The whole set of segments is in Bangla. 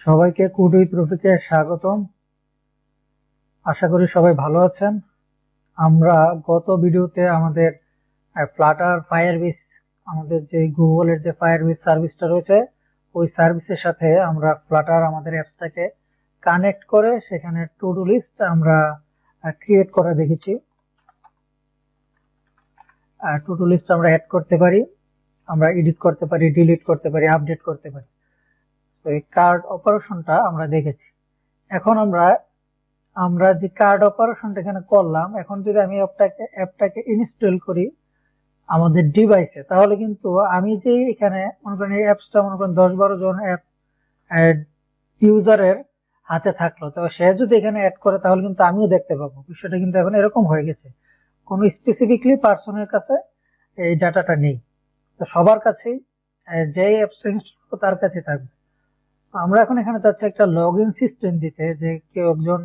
সবাইকে কুড উইথ রফিকে স্বাগতম। আশা করি সবাই ভালো আছেন। আমরা গত ভিডিওতে আমাদের ফ্লাটার ফায়ারবেস, আমাদের যে গুগলের যে ফায়ারবেস সার্ভিসটা রয়েছে, ওই সার্ভিসের সাথে আমরা ফ্লাটার আমাদের অ্যাপসটাকে কানেক্ট করে সেখানে টু ডু লিস্ট আমরা ক্রিয়েট করে দেখেছি। টু ডু লিস্ট আমরা অ্যাড করতে পারি, আমরা এডিট করতে পারি, ডিলিট করতে পারি, আপডেট করতে পারি। তো এই কার্ড অপারেশনটা আমরা দেখেছি। এখন আমরা যে কার্ড অপারেশনটা এখানে করলাম, এখন যদি আমি অ্যাপটাকে ইনস্টল করি আমাদের ডিভাইসে, তাহলে কিন্তু আমি যে এখানে মনে করেন এই অ্যাপসটা মনে করেন 10-12 জন অ্যাপ ইউজারের হাতে থাকলো, তো সে যদি এখানে অ্যাড করে তাহলে কিন্তু আমিও দেখতে পাবো। বিষয়টা কিন্তু এখন এরকম হয়ে গেছে, কোনো স্পেসিফিকলি পার্সনের কাছে এই ডাটাটা নেই, তো সবার কাছেই যে অ্যাপস ইনস্টল করবে তার কাছে থাকবে। আমরা এখন এখানে চাচ্ছি একটা লগ ইন সিস্টেম দিতে, যে কেউ একজন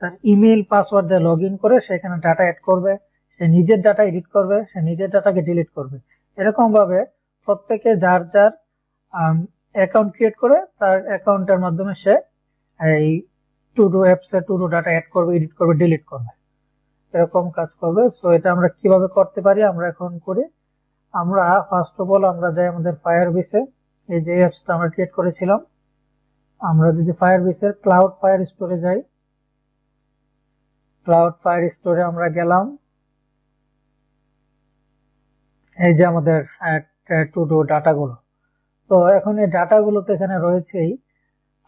তার ইমেল পাসওয়ার্ড দিয়ে লগ ইন করে সেখানে ডাটা অ্যাড করবে, সে নিজের ডাটা এডিট করবে, সে নিজের ডাটাকে ডিলিট করবে। এরকম ভাবে প্রত্যেকে যার যার অ্যাকাউন্ট ক্রিয়েট করে তার অ্যাকাউন্টের মাধ্যমে সে এই টু ডু অ্যাপসে টু ডু ডাটা অ্যাড করবে, এডিট করবে, ডিলিট করবে, এরকম কাজ করবে। সো এটা আমরা কিভাবে করতে পারি আমরা এখন করি। আমরা ফার্স্ট অফ অল আমরা যাই আমাদের ফায়ারবেসে, এই যে অ্যাপসটা আমরা ক্রিয়েট করেছিলাম, আমরা যদি ফায়ারবেসের ক্লাউড ফায়ার স্টোরে যাই, ক্লাউড ফায়ার স্টোরে আমরা গেলাম, এই যে আমাদের টু ডু ডাটাগুলো। তো এখন এই ডাটাগুলো তো এখানে রয়েছেই,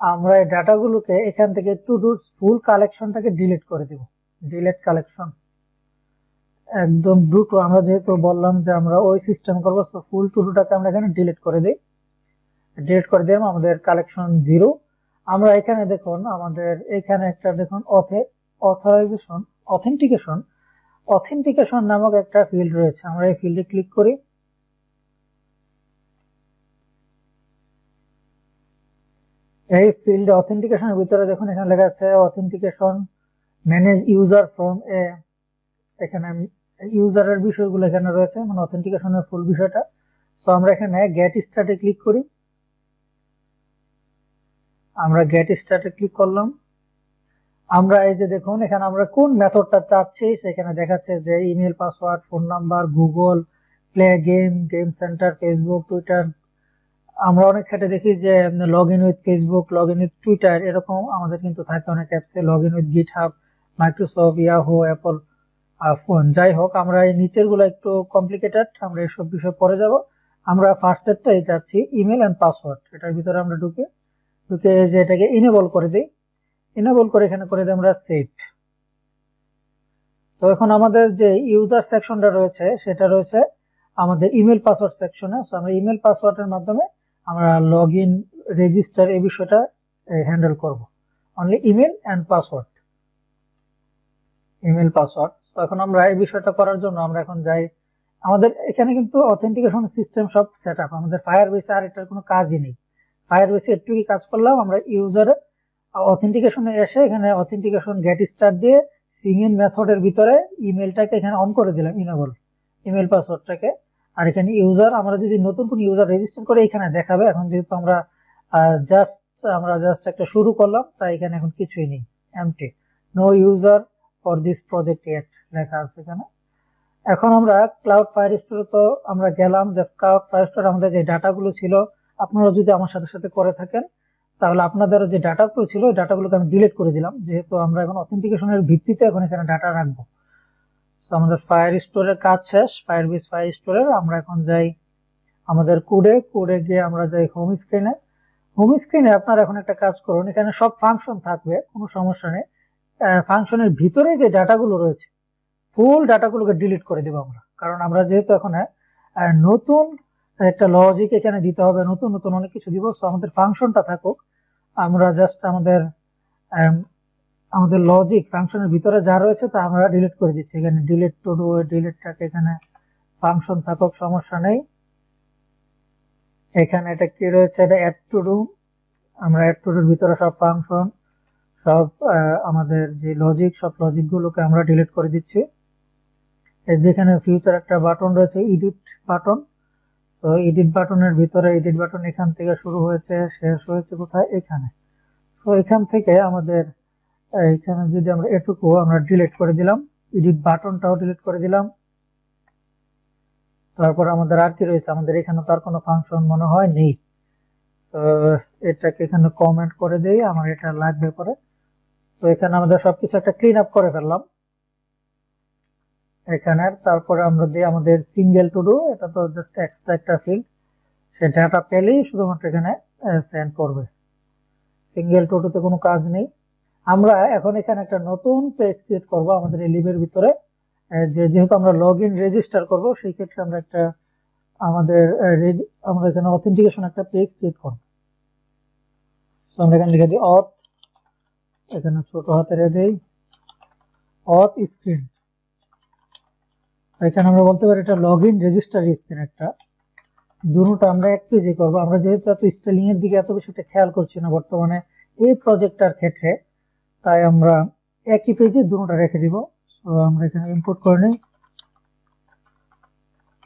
আমরা এই ডাটাগুলোকে এখান থেকে টু ডু ফুল কালেকশনটাকে ডিলিট করে দিব। ডিলিট কালেকশন একদম দ্রুত, আমরা যেহেতু বললাম যে আমরা ওই সিস্টেম করবো, সো ফুল টু ডুটাকে আমরা এখানে ডিলিট করে দিই। ডিলিট করে দিলাম আমাদের কালেকশন 0। আমরা এখানে দেখুন আমাদের এখানে একটা দেখুন অথেন্টিকেশন নামক একটা ফিল্ড রয়েছে। আমরা এই ফিল্ডে ক্লিক করি। এই ফিল্ডে অথেন্টিকেশনের ভিতরে দেখুন এখানে লেখা আছে authentication manage user from a, এখানে ইউজারের বিষয়গুলো এখানে রয়েছে, মানে অথেন্টিকেশনের ফুল বিষয়টা। তো আমরা এখানে গেট স্টার্টে ক্লিক করি। আমরা গেট স্টার্টে ক্লিক করলাম। আমরা এই যে দেখুন এখানে আমরা কোন মেথডটা চাচ্ছি সেখানে দেখাচ্ছে যে email password, phone number, Google play, game centre, Facebook, Twitter. আমরা অনেক ক্ষেত্রে দেখি যে log in with Facebook, log in with Twitter, এরকম আমাদের কিন্তু থাকে অনেক অ্যাপসে, log in with GitHub, Microsoft, Yahoo, Apple phone. যাই হোক, আমরা এই নিচের গুলো একটু কমপ্লিকেটেড, আমরা এসব বিষয় পরে যাব। আমরা ফার্স্ট এটাই চাচ্ছি ইমেল এন্ড পাসওয়ার্ড, এটার ভিতরে আমরা ঢুকে যে এটাকে ইনেবল করে দিই। ইনেবল করে এখানে করে দিই আমরা সেভ। তো এখন আমাদের যে ইউজার সেকশনটা রয়েছে সেটা রয়েছে আমাদের ইমেল পাসওয়ার্ড সেকশনে। সো আমরা ইমেল পাসওয়ার্ডের মাধ্যমে আমরা লগ ইন, রেজিস্টার এই বিষয়টা হ্যান্ডেল করব। Only email and password, email password. তো এখন আমরা এই বিষয়টা করার জন্য আমরা এখন যাই, আমাদের এখানে কিন্তু অথেন্টিকেশন সিস্টেম সব সেট আপ, আমাদের ফায়ারবেসে আর এটার কোনো কাজই নেই। ফায়ারবেসে একটু কি কাজ করলাম, আমরা ইউজার অথেন্টিকেশনে এসে এখানে অথেন্টিকেশন গেট স্টার্ট দিয়ে সিঙ্গিং মেথডের ভিতরে ইমেলটাকে এখানে অন করে দিলাম, ইনেবল ইমেল পাসওয়ার্ডটাকে। আর এখানে ইউজার, আমরা যদি নতুন কোন ইউজার রেজিস্টার করে এখানে দেখাবে। এখন যেহেতু আমরা জাস্ট একটা শুরু করলাম, তাই এখানে এখন কিছুই নেই, empty, no user for this project yet লেখা আছে এখানে। এখন আমরা ক্লাউড ফায়ার স্টোরে তো আমরা গেলাম, যে ক্লাউড ফায়ার স্টোরে আমাদের যে ডাটাগুলো ছিল, আপনারা যদি আমার সাথে সাথে করে থাকেন তাহলে আপনাদের যে ডাটাগুলো ছিল ওই ডাটাগুলোকে আমি ডিলিট করে দিলাম, যেহেতু আমরা এখন অথেন্টিকেশনের ভিত্তিতে এখন এখানে ডাটা রাখবো। তো আমাদের ফায়ার স্টোরের কাজ শেষ, ফায়ারবেস ফায়ার স্টোরের। আমরা এখন যাই আমাদের কোডে গিয়ে আমরা যাই হোম স্ক্রিনে। হোম স্ক্রিনে আপনারা এখন একটা কাজ করুন, এখানে সব ফাংশন থাকবে, কোনো সমস্যা নেই। ফাংশনের ভিতরে যে ডাটাগুলো রয়েছে ফুল ডাটাগুলোকে ডিলিট করে দেবো আমরা, কারণ আমরা যেহেতু এখন নতুন একটা লজিক এখানে দিতে হবে, নতুন নতুন অনেক কিছু দিব। তো আমাদের ফাংশনটা থাকুক, আমরা জাস্ট আমাদের লজিক ফাংশনের ভিতরে যা রয়েছে তা আমরা ডিলিট করে দিচ্ছি। এখানে ডিলিট টু ডু, ডিলিটটাকে এখানে ফাংশন থাকুক, সমস্যা নেই। এখানে এটা কি রয়েছে, এটা অ্যাড টু ডু, আমরা অ্যাড টু ডুর ভিতরে সব ফাংশন, সব আমাদের যে লজিক, সব লজিক গুলোকে আমরা ডিলিট করে দিচ্ছি। যেখানে ফিউচার একটা বাটন রয়েছে, এডিট বাটন, তো এডিট বাটনের ভিতরে এডিট বাটন এখান থেকে শুরু হয়েছে, শেষ হয়েছে কোথায়, এখানে। তো এখান থেকে আমাদের এইখানে যদি আমরা এটুকু আমরা ডিলিট করে দিলাম, এডিট বাটনটাও ডিলিট করে দিলাম। তারপর আমাদের আর কি রয়েছে, আমাদের এখানে তার কোনো ফাংশন মনে হয় নেই। তো এটাকে এখানে কমেন্ট করে দেই, আমার এটা লাগবে পরে। তো এখানে আমাদের সবকিছু একটা ক্লিন আপ করে ফেললাম এখানে। তারপরে আমরা দিই আমাদের সিঙ্গেল টু ডু, এটা তো জাস্ট এক্সট্রা একটা ফিল্ড, সে ডাটা পেলেই শুধুমাত্র এখানে সেন্ড করবে। সিঙ্গেল টু ডু তে কোনো কাজ নেই। আমরা এখন এখানে একটা নতুন পেজ ক্রিয়েট করব আমাদের এই লিভের ভিতরে, যেহেতু আমরা লগ ইন রেজিস্টার করবো, সেই ক্ষেত্রে আমরা একটা আমাদের আমরা এখানে অথেন্টিকেশন একটা পেজ ক্রিয়েট করব। তো আমরা এখানে লিখে দিই অথ, এখানে ছোট হাতের দেই অথ স্ক্রিন। এখানে আমরা বলতে পারি এটা লগ ইন রেজিস্টার স্ক্রিন একটা। দুটোটা আমরা এক পেজে করবো। আমরা যেহেতু এত স্টাইলিং এর দিকে এত বেশি খেয়াল করছি না বর্তমানে এই প্রজেক্টটার ক্ষেত্রে, তাই আমরা একই পেজে দুটোটা রেখে দিব। তো আমরা এখানে ইম্পোর্ট করে নিই,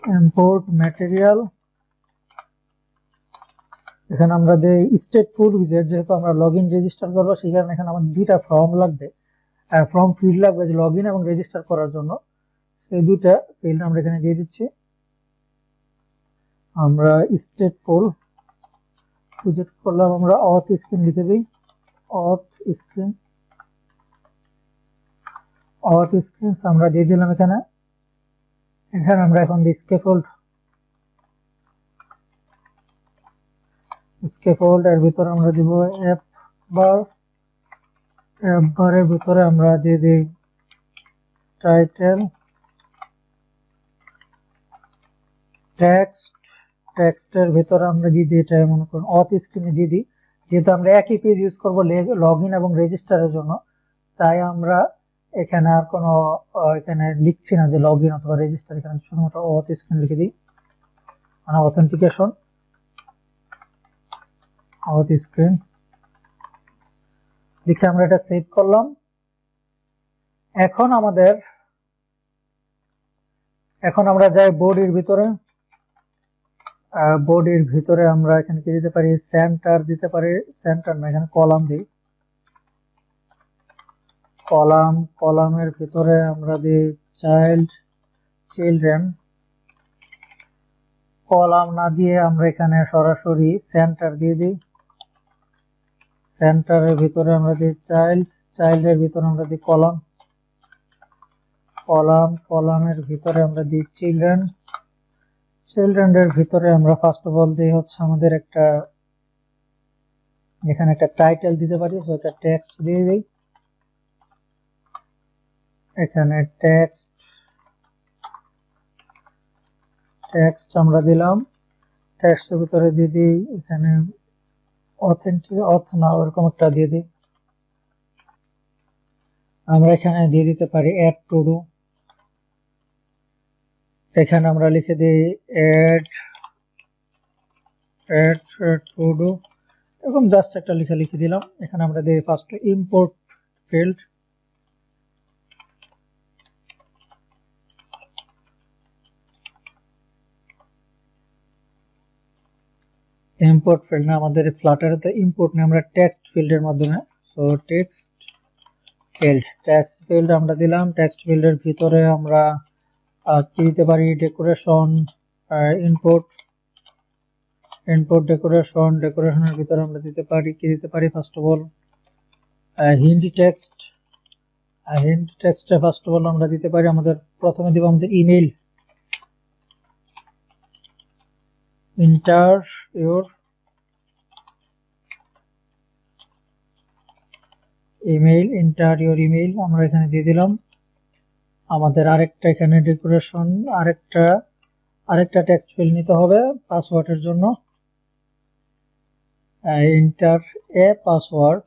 ইম্পোর্ট ম্যাটেরিয়াল। এখানে আমরা দেই স্টেটফুল উইজার্ড, যেহেতু আমরা লগ ইন রেজিস্টার করবো সেই কারণে এখানে আমাদের দুইটা ফর্ম লাগবে, ফর্ম ফিল্ড লাগবে যে লগ ইন এবং রেজিস্টার করার জন্য। এই দুইটা ফিল্ড আমরা এখানে দিয়ে দিচ্ছি। আমরা স্টেটফুল উইজার্ড করলাম, আমরা অথ স্ক্রিন লিখে দিই, অথ স্ক্রিন। অথ স্ক্রিন আমরা দিয়ে দিলাম এখানে। এখানে আমরা এখন দিই স্কেফোল্ড। স্কেফোল্ড এর ভিতরে আমরা দিব অ্যাপ বার। অ্যাপ বারের ভিতরে আমরা দিয়ে দিই টাইটেল, টেক্সট। টেক্সটের ভিতরে আমরা দিয়ে দিই এটা মনে করুন অথ স্ক্রিনে দিয়ে দিই। যেহেতু আমরা একই পেজ ইউজ করব লগ ইন এবং রেজিস্টারের জন্য, তাই আমরা এখানে আর কোনো এখানে লিখছি না যে লগ ইন অথবা রেজিস্টার, এখানে শুধুমাত্র অথ স্ক্রিন লিখে দিই, মানে অথেন্টিকেশন অথ স্ক্রিন লিখে আমরা এটা সেভ করলাম। এখন আমরা যাই বডির ভিতরে। বডির ভিতরে আমরা এখানে কি দিতে পারি, সেন্টার দিতে পারি, সেন্টার না এখানে কলাম দিই, কলাম। কলামের ভিতরে আমরা দিই চিলড্রেন। কলাম না দিয়ে আমরা এখানে সরাসরি সেন্টার দিয়ে দিই। সেন্টারের ভিতরে আমরা দিই চাইল্ডের ভিতরে আমরা দিই কলাম। কলামের ভিতরে আমরা দিই চিলড্রেনের ভিতরে আমরা ফার্স্ট অফ অল দিই হচ্ছে আমাদের একটা এখানে একটা টাইটেল দিতে পারি, তো এটা টেক্সট দিয়ে দিই। এখানে টেক্সট আমরা দিলাম। টেক্সটের ভিতরে দিয়ে দিই এখানে অথ না ওরকম একটা দিয়ে দিই। আমরা এখানে দিয়ে দিতে পারি অ্যাড টু ডু। এখানে আমরা লিখে দিই অ্যাড টু ডু, এরকম জাস্ট একটা লিখে দিলাম। এখানে আমরা দিই first import field. Import field না, আমাদের ফ্লাটারে ইম্পোর্ট না, আমরা টেক্সট ফিল্ডের মাধ্যমে। সো টেক্সট ফিল্ড আমরা দিলাম। টেক্সট ফিল্ডের ভিতরে আমরা কি দিতে পারি, ডেকোরেশন ইনপুট ডেকোরেশনের ভিতরে আমরা দিতে পারি ফার্স্ট অফ অল হিন্ট টেক্সটে ফার্স্ট অফ অল আমরা দিতে পারি আমাদের প্রথমে দিব আমাদের ইমেল, ইন্টার ইউর ইমেল আমরা এখানে দিয়ে দিলাম। আমাদের আরেকটা এখানে ডেকোরেশন আরেকটা টেক্সট ফিল্ড নিতে হবে পাসওয়ার্ডের জন্য, এন্টার এ পাসওয়ার্ড।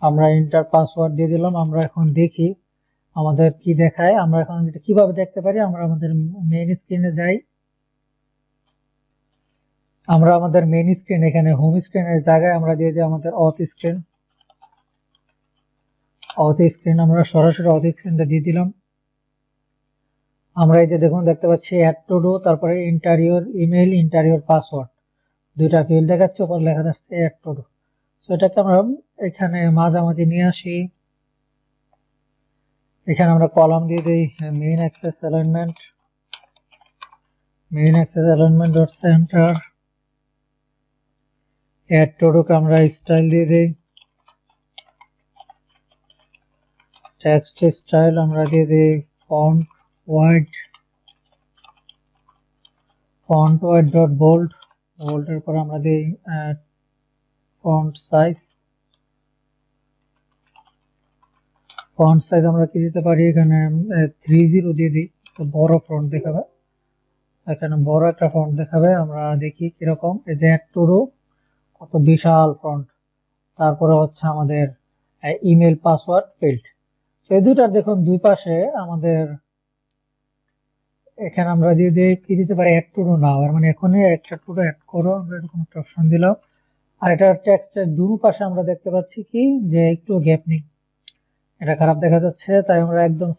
আমরা এন্টার পাসওয়ার্ড দিয়ে দিলাম। আমরা এখন দেখি আমাদের কি দেখায়। আমরা এখন এটা কিভাবে দেখতে পারি, আমরা আমাদের মেইন স্ক্রিনে যাই। আমরা আমাদের মেইন স্ক্রিন এখানে হোম স্ক্রিনের জায়গায় আমরা দিয়ে দিই আমাদের অথ স্ক্রিন। আমরা সরাসরি অথ স্ক্রিনটা দিয়ে দিলাম। আমরা এই যে দেখুন দেখতে পাচ্ছি অ্যাড টু ডু, তারপরে ইন্টারিয়র ইমেল, ইন্টারিয়র পাসওয়ার্ড, দুইটা ফিল্ড দেখাচ্ছে, উপর লেখা যাচ্ছে অ্যাড টু ডু। সো এটাকে আমরা এখানে মাঝামাঝি নিয়ে আসি। এখানে আমরা কলাম দিয়ে দিই main axis alignment, main axis alignment dot center. Add to do কে আমরা স্টাইল দিয়ে দিই, টেক্সট স্টাইল আমরা দিয়ে দিই font weight, font weight dot bold, বোল্ডের পর আমরা দিই ফন্ট সাইজ, ফন্ট সাইজ আমরা কি দিতে পারি এখানে 30 দিয়ে দিই, তো বড় ফন্ট দেখাবে, এখানে বড় একটা ফন্ট দেখাবে। আমরা দেখি কিরকম, এই যে অ্যাড টু ডু কত বিশাল ফন্ট, তারপরে হচ্ছে আমাদের ইমেল পাসওয়ার্ড ফিল্ড। সেই দুইটার দেখুন দুই পাশে আমাদের এখানে আমরা দিয়ে দিই কি দিতে পারি অ্যাড টু ডু নাও, মানে এখনই একটা টু ডু অ্যাড করো, আমরা এরকম একটা অপশন দিলাম। আর এটা টেক্সটের দুই পাশে আমরা দেখতে পাচ্ছি কি যে একটু গ্যাপ নেই, এটা খারাপ দেখা যাচ্ছে, তাই আমরা একদম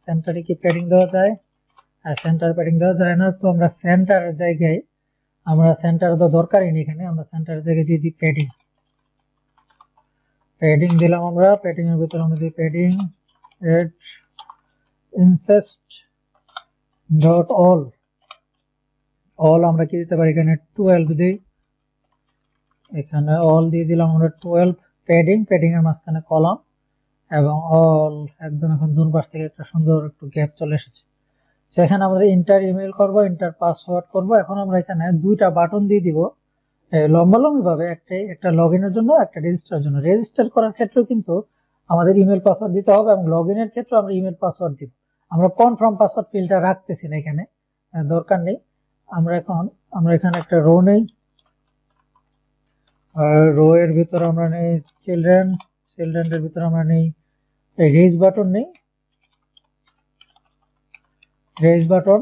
সেন্টারে কি প্যাডিং দেওয়া যায়, আর সেন্টার প্যাডিং দেওয়া যায় না, তো আমরা সেন্টারের জায়গায়, আমরা সেন্টার তো দরকারই নেই এখানে, আমরা সেন্টারের জায়গায় দিয়ে দিই প্যাডিং, প্যাডিং দিলাম আমরা, প্যাডিং এর ভিতরে আমরা দিই padding edge insets dot all, all আমরা কি দিতে পারি এখানে 12 দিই, এখানে অল দিয়ে দিলাম আমরা 12, প্যাডিং, প্যাডিং এর মাঝখানে কলাম এবং অল, একদম এখন দুই পাশ থেকে একটা সুন্দর একটু গ্যাপ চলে এসেছে। সেখানে আমরা ইন্টার ইমেল করব, ইন্টার পাসওয়ার্ড করব। এখন আমরা এখানে দুইটা বাটন দিয়ে দিব লম্বালম্বি ভাবে, একটা লগইনের জন্য, একটা রেজিস্টারের জন্য। রেজিস্টার করার ক্ষেত্রেও কিন্তু আমাদের ইমেল পাসওয়ার্ড দিতে হবে এবং লগইনের ক্ষেত্রে আমরা ইমেল পাসওয়ার্ড দিব। আমরা কনফার্ম পাসওয়ার্ড ফিল্ডটা রাখতেছি না এখানে, দরকার নেই। আমরা এখানে একটা রো নেই, আর রো এর ভিতরে আমরা নেই চিলড্রেন, চিলড্রেনের ভিতরে আমরা নেই রেজ বাটন, নেই রেজ বাটন,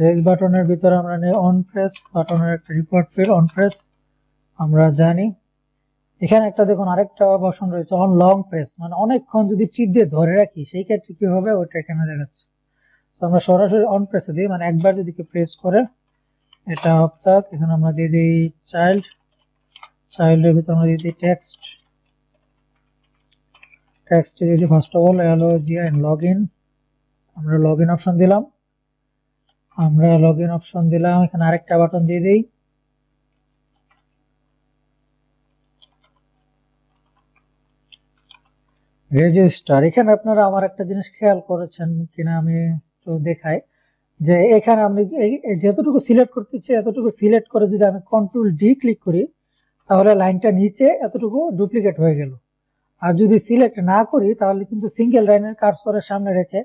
রেজ বাটনের ভিতরে আমরা নেই অন প্রেস, বাটনের একটা রিপোর্ট ফিল্ড অন প্রেস আমরা জানি। এখানে একটা দেখুন আরেকটা অপশন রয়েছে অন লং প্রেস, মানে অনেকক্ষণ যদি টিপ দিয়ে ধরে রাখি সেই ক্ষেত্রে কি হবে ওইটা এখানে দেখাচ্ছে। তো আমরা সরাসরি অন প্রেসে দিই, মানে একবার যদি কেউ প্রেস করে এটা অফ থাক। এখানে আমরা দিয়ে দিই চাইল্ড, চাইল্ডের ভিতরে আমরা দিয়ে দিই টেক্সট, টেক্সট দিয়ে দিই first of all LOGIN login, আমরা লগইন অপশন দিলাম, আমরা লগইন অপশন দিলাম। এখানে আরেকটা বাটন দিয়ে দিই রেজিস্টার। এখানে আপনারা আমার একটা জিনিস খেয়াল করেছেন কিনা আমি একটু দেখাই, যে এখানে আমি যতটুকু সিলেক্ট করতেছি এতটুকু সিলেক্ট করে যদি আমি কন্ট্রোল ডি ক্লিক করি তাহলে লাইনটা নিচে এতটুকু ডুপ্লিকেট হয়ে গেল। আর যদি সিলেক্ট না করি তাহলে কিন্তু সিঙ্গেল লাইনের কার্সরের সামনে রেখে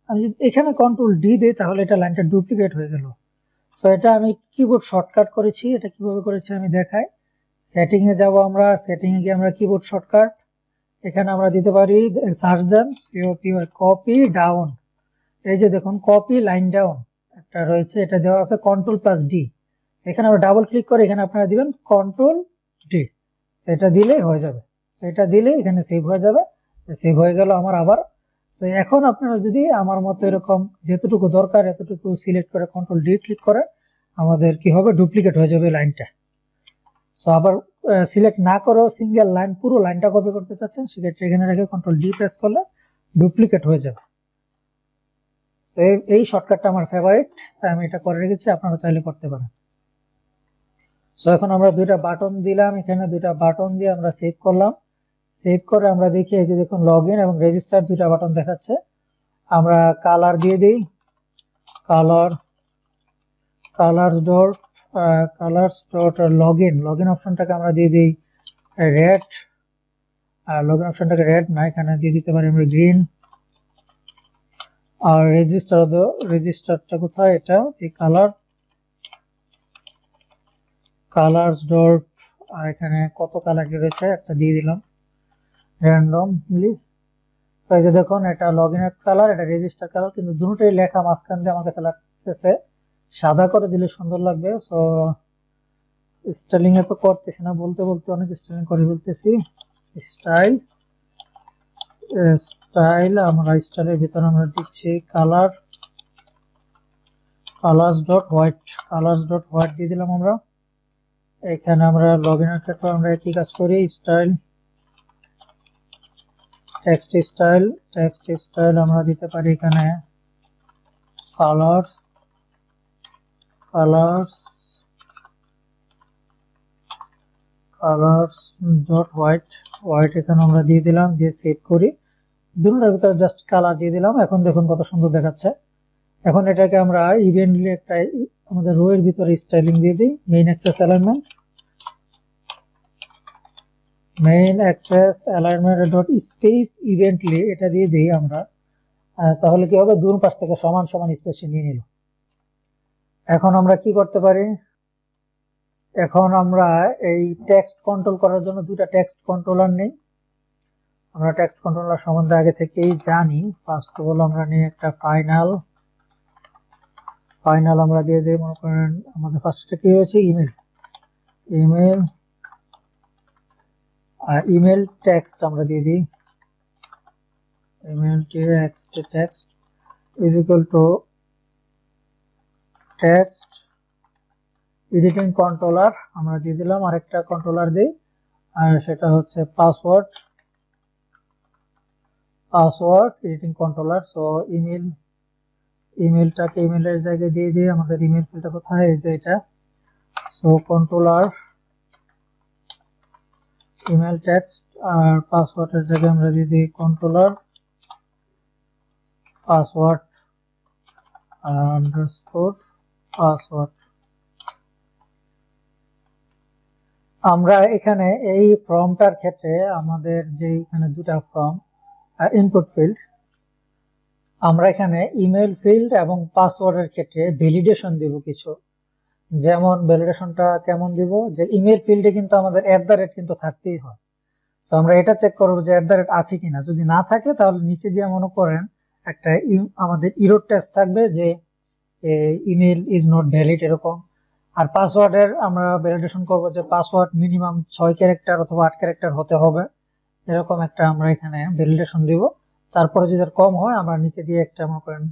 আমি যদি এখানে কন্ট্রোল ডি দিই তাহলে এটা লাইনটা ডুপ্লিকেট হয়ে গেল। তো এটা আমি কিবোর্ড শর্টকাট করেছি, এটা কিভাবে করেছি আমি দেখাই। সেটিং এ যাব, আমরা সেটিং এ গিয়ে আমরা কিবোর্ড শর্টকাট, এখানে আমরা দিতে পারি সার্চ দেন কপি ডাউন, এই যে দেখুন কপি লাইন ডাউন একটা রয়েছে, এটা দেওয়া আছে কন্ট্রোল প্লাস ডি, এখানে আমরা ডাবল ক্লিক করে এখানে আপনারা দিবেন কন্ট্রোল ডি, সেটা দিলেই হয়ে যাবে, সেটা দিলে এখানে সেভ হয়ে যাবে, সেভ হয়ে গেল আমার আবার। তো এখন আপনারা যদি আমার মতো এরকম যতটুকু দরকার এতটুকু সিলেক্ট করে কন্ট্রোল ডি ক্লিক করে আমাদের কি হবে ডুপ্লিকেট হয়ে যাবে লাইনটা। সো আবার সিলেক্ট না করেও সিঙ্গেল লাইন পুরো লাইনটা কপি করতে চাচ্ছেন সেক্ষেত্রে এখানে রেখে কন্ট্রোল ডি প্রেস করলে ডুপ্লিকেট হয়ে যাবে। তো এই শর্টকাটটা আমার ফেভারিট, তাই আমি এটা করে রেখেছি, আপনারা চাইলে করতে পারেন। সো এখন আমরা দুইটা বাটন দিলাম, এখানে দুইটা বাটন দিয়ে আমরা সেভ করলাম, সেভ করে আমরা দেখি এই যে দেখুন লগইন এবং রেজিস্টার দুইটা বাটন দেখাচ্ছে। আমরা কালার দিয়ে দিই, কালার্স ডট লগইন, লগইন অপশনটাকে আমরা দিয়ে দিই রেড, আর লগইন অপশনটাকে রেড না এখানে দিয়ে দিতে পারি আমরা গ্রিন। আর রেজিস্টারটা কোথায়, এটা এই কালার্স ডট, আর এখানে কত কালার রয়েছে একটা দিয়ে দিলাম র্যান্ডমলি। তো এই যে দেখুন এটা লগইনের কালার, এটা রেজিস্টার কালার, কিন্তু দুটোই লেখা মাঝখান দিয়ে আমার কাছে লাগতেছে সাদা করে দিলে সুন্দর লাগবে। সো স্টাইলিং এ তো করতেছি না, বলতে বলতে অনেক স্টাইলিং করে ফেলতেছি। স্টাইল স্টাইল, আমরা স্টাইলের ভিতরে আমরা দিচ্ছি কালার, কালার্স ডট হোয়াইট দিয়ে দিলাম আমরা। এখানে আমরা লগইনের ক্ষেত্রে আমরা একই কাজ করি, স্টাইল টেক্সট স্টাইল আমরা দিতে পারি এখানে কালার্স ডট হোয়াইট এখানে আমরা দিয়ে দিলাম, দিয়ে সেভ করি। দুটোর ভিতরে জাস্ট কালার দিয়ে দিলাম। এখন দেখুন কত সুন্দর দেখাচ্ছে। এখন এটাকে আমরা ইভেন্টলি একটা আমাদের রো এর ভিতরে স্টাইলিং দিয়ে দিই, main axis alignment dot space evenly এটা দিয়ে দিই আমরা। তাহলে কি হবে, দুই পাশ থেকে সমান সমান স্পেস নিয়ে নিল। এখন আমরা কি করতে পারি, এখন আমরা এই টেক্সট কন্ট্রোল করার জন্য দুটা টেক্সট কন্ট্রোলার নেই। আমরা টেক্সট কন্ট্রোলার সম্বন্ধে আগে থেকেই জানি। ফার্স্ট অফ অল আমরা নিই একটা ফাইনাল আমরা দিয়ে দিই, মনে করেন আমাদের ফার্স্টে কি হয়েছে, ইমেল টেক্সট আমরা দিয়ে দিই, email text is equal to text editing controller আমরা দিয়ে দিলাম, আরেকটা কন্ট্রোলার দিই, আর সেটা হচ্ছে পাসওয়ার্ড এডিটিং কন্ট্রোলার। সো ইমেলটাকে ইমেলের জায়গায় দিয়ে দিই, আমাদের ইমেল ফিল্ডটা কোথায়, এই যে এটা। সো কন্ট্রোলার ইমেল টেক্সট, আর পাসওয়ার্ডের জায়গায় আমরা দিয়ে দিই কন্ট্রোলার পাসওয়ার্ড আন্ডারস্কোর পাসওয়ার্ড। আমরা এখানে এই ফর্মটার ক্ষেত্রে আমাদের যে এখানে দুটা ফর্ম ইনপুট ফিল্ড, আমরা এখানে ইমেল ফিল্ড এবং পাসওয়ার্ডের ক্ষেত্রে ভ্যালিডেশন দিব কিছু। যেমন ভ্যালিডেশনটা কেমন দিব, যে ইমেল ফিল্ডে কিন্তু আমাদের @ কিন্তু থাকতেই হয়। তো আমরা এটা চেক করব যে @ আছে কিনা, যদি না থাকে তাহলে নিচে দিয়ে মনে করেন একটা আমাদের ইরর টেক্সট থাকবে যে ইমেল ইজ নট ভ্যালিড এরকম। আর পাসওয়ার্ডের আমরা ভ্যালিডেশন করব যে পাসওয়ার্ড মিনিমাম 6 ক্যারেক্টার অথবা 8 ক্যারেক্টার হতে হবে, এরকম একটা আমরা এখানে ভ্যালিডেশন দিব। তারপরে যদি কম হয় আমরা নিচে দিয়ে একটা মনে করেন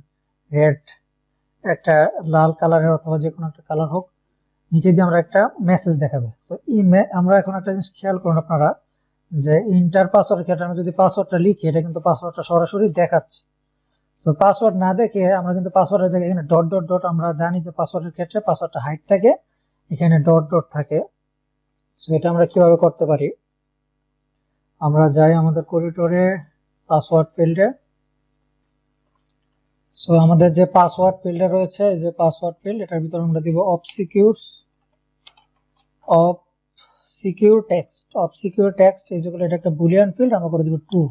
রেড, একটা লাল কালারের অথবা যে কোনো একটা কালার হোক, নিচে দিয়ে আমরা একটা মেসেজ দেখাবে। তো আমরা এখন একটা জিনিস খেয়াল করুন আপনারা, যে ইন্টার পাসওয়ার্ডের ক্ষেত্রে আমরা যদি পাসওয়ার্ডটা লিখি, এটা কিন্তু পাসওয়ার্ডটা সরাসরি দেখাচ্ছে। তো পাসওয়ার্ড না দেখে আমরা কিন্তু পাসওয়ার্ডের জায়গায় এখানে ডট ডট ডট, আমরা জানি যে পাসওয়ার্ডের ক্ষেত্রে পাসওয়ার্ডটা হাইড থাকে, এখানে ডট ডট থাকে। তো এটা আমরা কিভাবে করতে পারি, আমরা যাই আমাদের করিডোরে পাসওয়ার্ড ফিল্ডে। সো আমাদের যে পাসওয়ার্ড ফিল্ডে রয়েছে, এই যে পাসওয়ার্ড ফিল্ড, এটার ভিতরে আমরা দিব অফ সিকিউর টেক্সট এই যেগুলো, এটা একটা বুলিয়ান ফিল্ড, আমরা করে দিব ট্রু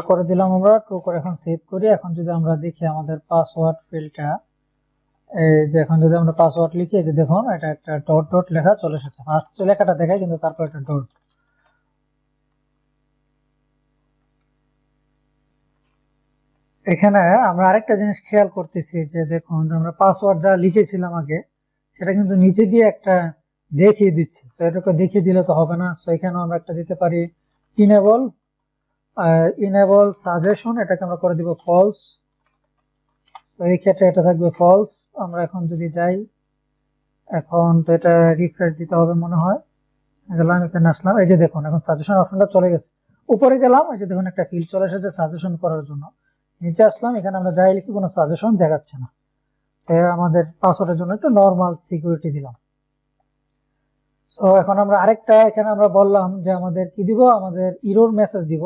করে দিলাম আমরা, ট্রু করে এখন সেভ করি। এখন যদি আমরা দেখি আমাদের পাসওয়ার্ড ফিল্ডটা, এই যে এখন যদি আমরা পাসওয়ার্ড লিখি, এই যে দেখুন এটা একটা ডট ডট লেখা চলে এসেছে। ফার্স্ট লেখাটা দেখায় কিন্তু তারপর একটা ডট। এখানে আমরা আরেকটা জিনিস খেয়াল করতেছি, যে দেখুন আমরা পাসওয়ার্ড যা লিখেছিলাম আগে, সেটা কিন্তু নিচে দিয়ে একটা দেখিয়ে দিচ্ছে। তো এটাকে দেখিয়ে দিলে তো হবে না। তো এখানে আমরা একটা দিতে পারি ইনেবল সাজেশন, এটাকে আমরা করে দিব ফলস। তো এই ক্ষেত্রে এটা থাকবে ফলস। আমরা এখন যদি যাই, এখন তো এটা রিফ্রেশ দিতে হবে মনে হয়, গেলাম এখানে আসলাম, এই যে দেখুন এখন সাজেশন অপশনটা চলে গেছে। উপরে গেলাম, এই যে দেখুন একটা ফিল্ড চলে এসেছে সাজেশন করার জন্য। নিচে আসলাম, এখানে আমরা যাই লিখি কোনো সাজেশন দেখাচ্ছে না। সে আমাদের পাসওয়ার্ডের জন্য একটু নর্মাল সিকিউরিটি দিলাম। তো এখন আমরা আরেকটা এখানে আমরা বললাম যে আমাদের কি দিব, আমাদের ইরর মেসেজ দিব।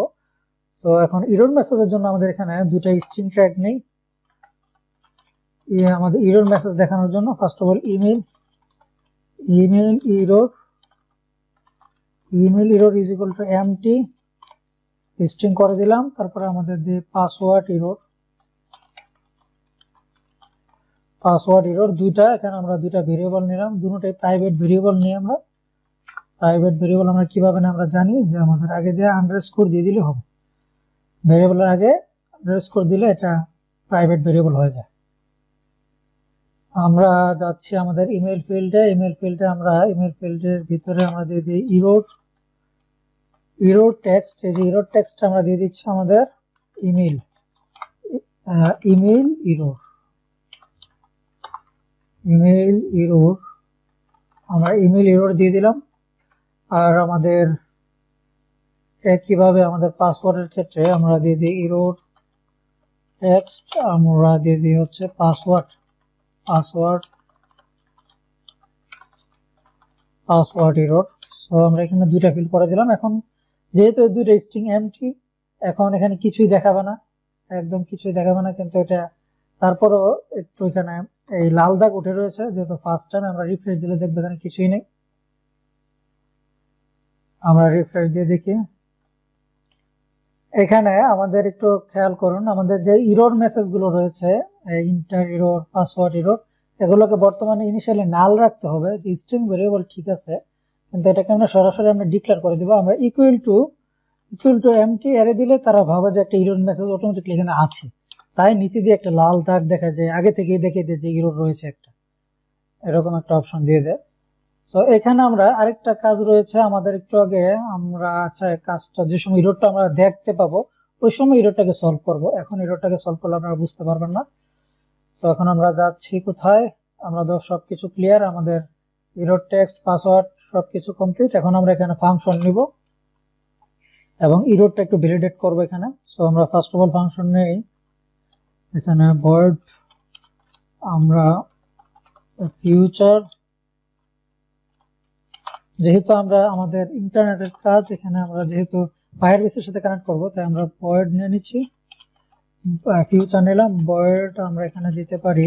তো এখন ইরর মেসেজের জন্য আমাদের এখানে দুটা স্ট্রিং ট্যাগ নেই। আমাদের ইরর মেসেজ দেখানোর জন্য first of all email error is equal to MT string করে দিলাম। তারপরে আমাদের দিয়ে পাসওয়ার্ড ইরর দুইটা, এখানে আমরা দুইটা ভেরিয়েবল নিলাম, দুটোটাই প্রাইভেট ভেরিয়েবল নিয়ে আমরা কিভাবে না আমরা জানি যে আমাদের আগে দিয়ে আন্ডারস্কোর দিয়ে দিলে হবে। ভেরিয়েবলের আগে আন্ডারস্কোর দিলে এটা প্রাইভেট ভেরিয়েবল হয়ে যায়। আমরা যাচ্ছি আমাদের ইমেল ফিল্ডে আমরা ইমেল ফিল্ডের ভিতরে আমরা দিয়ে দিই ইরোর টেক্সট, এই যে ইরোর টেক্সটটা আমরা দিয়ে দিচ্ছি আমাদের ইমেল ইরোর, আমরা ইমেল ইরোর দিয়ে দিলাম। আর আমাদের একইভাবে আমাদের পাসওয়ার্ডের ক্ষেত্রে আমরা দিয়ে দিই ইরোর টেক্সট, আমরা দিয়ে দিই হচ্ছে পাসওয়ার্ড ইরোর। সো আমরা এখানে দুইটা ফিল করে দিলাম। এখন যেহেতু এই দুইটা স্ট্রিং এমটি, এখন এখানে কিছুই দেখাবে না, একদম কিছুই দেখাবে না, কিন্তু এটা তারপরেও একটু এখানে এই লাল দাগ উঠে রয়েছে, যেহেতু ফার্স্ট টাইম। আমরা রিফ্রেশ দিলে দেখবো এখানে কিছুই নেই। আমরা রিফ্রেশ দিয়ে দেখি, এখানে আমাদের একটু খেয়াল করুন, আমাদের যে ইরোর মেসেজ গুলো রয়েছে, ইন্টার ইরোর, পাসওয়ার্ড ইরোর, এগুলোকে বর্তমানে ইনিশিয়ালি নাল রাখতে হবে। যে স্ট্রিং ভেরিয়েবল ঠিক আছে, কিন্তু এটাকে আমরা সরাসরি আমরা ডিক্লেয়ার করে দিব। আমরা ইকুয়াল টু এমটি এরে দিলে তারা ভাবে যে একটা ইরোর মেসেজ অটোমেটিকলি এখানে আছে, তাই নিচে দিয়ে একটা লাল দাগ দেখা যায়, আগে থেকেই দেখে দেয় যে ইরোর রয়েছে একটা, এরকম একটা অপশন দিয়ে দেয়। তো এখানে আমরা আরেকটা কাজ রয়েছে আমাদের, একটু আগে আমরা আচ্ছা কাজটা যে সময় ইরোরটা আমরা দেখতে পাবো ওই সময় ইরোরটাকে সলভ করব। এখন ইরোরটাকে সলভ করলে আপনারা বুঝতে পারবেন না। তো এখন আমরা যাচ্ছি কোথায়, আমরা তো সবকিছু ক্লিয়ার, আমাদের ইরোর টেক্সট, পাসওয়ার্ড সবকিছু কমপ্লিট। এখন আমরা এখানে ফাংশন নিব এবং ইরোরটা একটু ভ্যালিডেট করব এখানে। সো আমরা ফার্স্ট অফ অল ফাংশন নেই, এখানে ভয়েড আমরা ফিউচার, যেহেতু আমরা আমাদের ইন্টারনেটের কাজ এখানে আমরা যেহেতু ফায়ারবেসের সাথে কানেক্ট করব, তাই আমরা ভয়েড নিয়ে নিচ্ছি, ফিউচার নিলাম। ভয়েড আমরা এখানে দিতে পারি,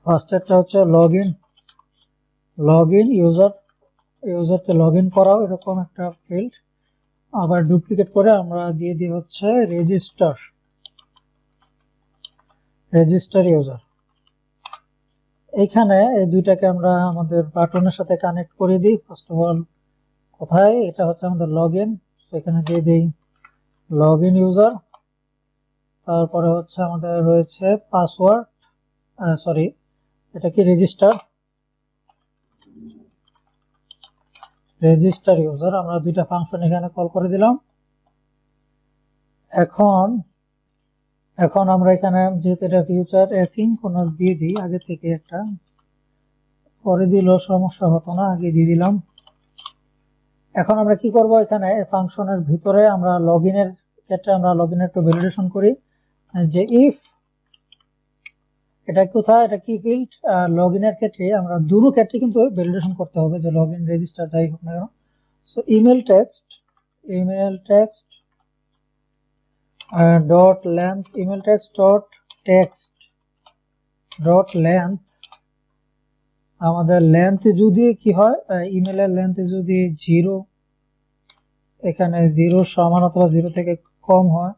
ফার্স্টেরটা হচ্ছে লগইন ইউজারকে লগইন করাও, এরকম একটা ফিল্ড। আবার ডুপ্লিকেট করে আমরা দিয়ে দিই হচ্ছে রেজিস্টার ইউজার। এখানে এই দুইটাকে আমরা আমাদের বাটনের সাথে কানেক্ট করে দিই। ফার্স্ট অফ অল কোথায়, এটা হচ্ছে আমাদের লগইন, এখানে দিয়ে দিই লগইন ইউজার। তারপরে হচ্ছে আমাদের রয়েছে পাসওয়ার্ড, সরি এটা কি রেজিস্টার ইউজার। আমরা দুইটা ফাংশন এখানে কল করে দিলাম। এখন আমরা এখানে যেহেতু এটা ফিউচার অ্যাসিনক্রোনাস দিয়ে দিই, আগে থেকে একটা পরে দিলেও সমস্যা হতো না, আগে দিয়ে দিলাম। এখন আমরা কি করব, এখানে ফাংশনের ভিতরে আমরা লগইনের ক্ষেত্রে আমরা লগইনের একটু ভ্যালিডেশন করি, যে ইফ এটা কোথায়, এটা কি ফিল্ড, লগইনের ক্ষেত্রে আমরা দুটো ক্ষেত্রে কিন্তু ভ্যালিডেশন করতে হবে, যে লগইন রেজিস্টার যাই হোক না কেন। So email text dot length, email text dot length, আমাদের লেন্থ যদি কি হয়, ইমেলের লেন্থ যদি 0, এখানে 0 সমান অথবা 0 থেকে কম হয়,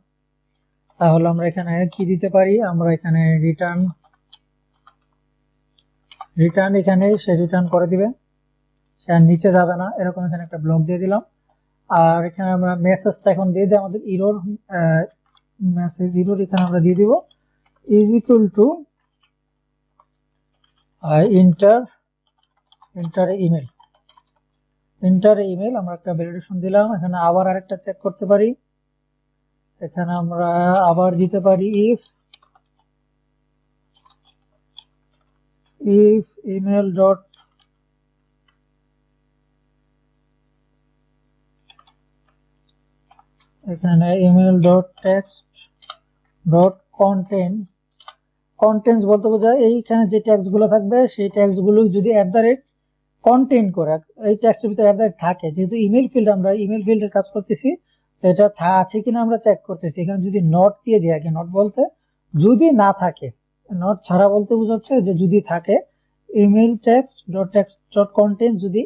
তাহলে আমরা এখানে কি দিতে পারি, আমরা এখানে রিটার্ন এখানে সে রিটার্ন করে দিবে, সে আর নিচে যাবে না, এরকম এখানে একটা ব্লক দিয়ে দিলাম। আর এখানে আমরা মেসেজটা এখন দিয়ে দিই, আমাদের ইরোর মেসেজ ইরোর এখানে আমরা দিয়ে দিব is equal two inter email আমরা একটা ভ্যালিডেশন দিলাম। এখানে আবার আরেকটা চেক করতে পারি, এখানে আমরা আবার দিতে পারি ইফ ইমেল ডট এখানে email dot text dot contents বলতে বোঝায় এইখানে যে ট্যাক্স গুলো থাকবে সেই ট্যাক্স গুলো যদি কন্টেন্ট করে, এই ট্যাক্সের ভিতরে থাকে, যেহেতু ইমেল ফিল্ড আমরা ইমেল ফিল্ডের কাজ করতেছি, সেটা আছে কিনা আমরা চেক করতেছি। এখানে যদি নট দিয়ে দিই, আগে নট বলতে যদি না থাকে, নট ছাড়া বলতে বোঝাচ্ছে যে যদি থাকে, ইমেল টেক্সট ডট কন্টেন্ট যদি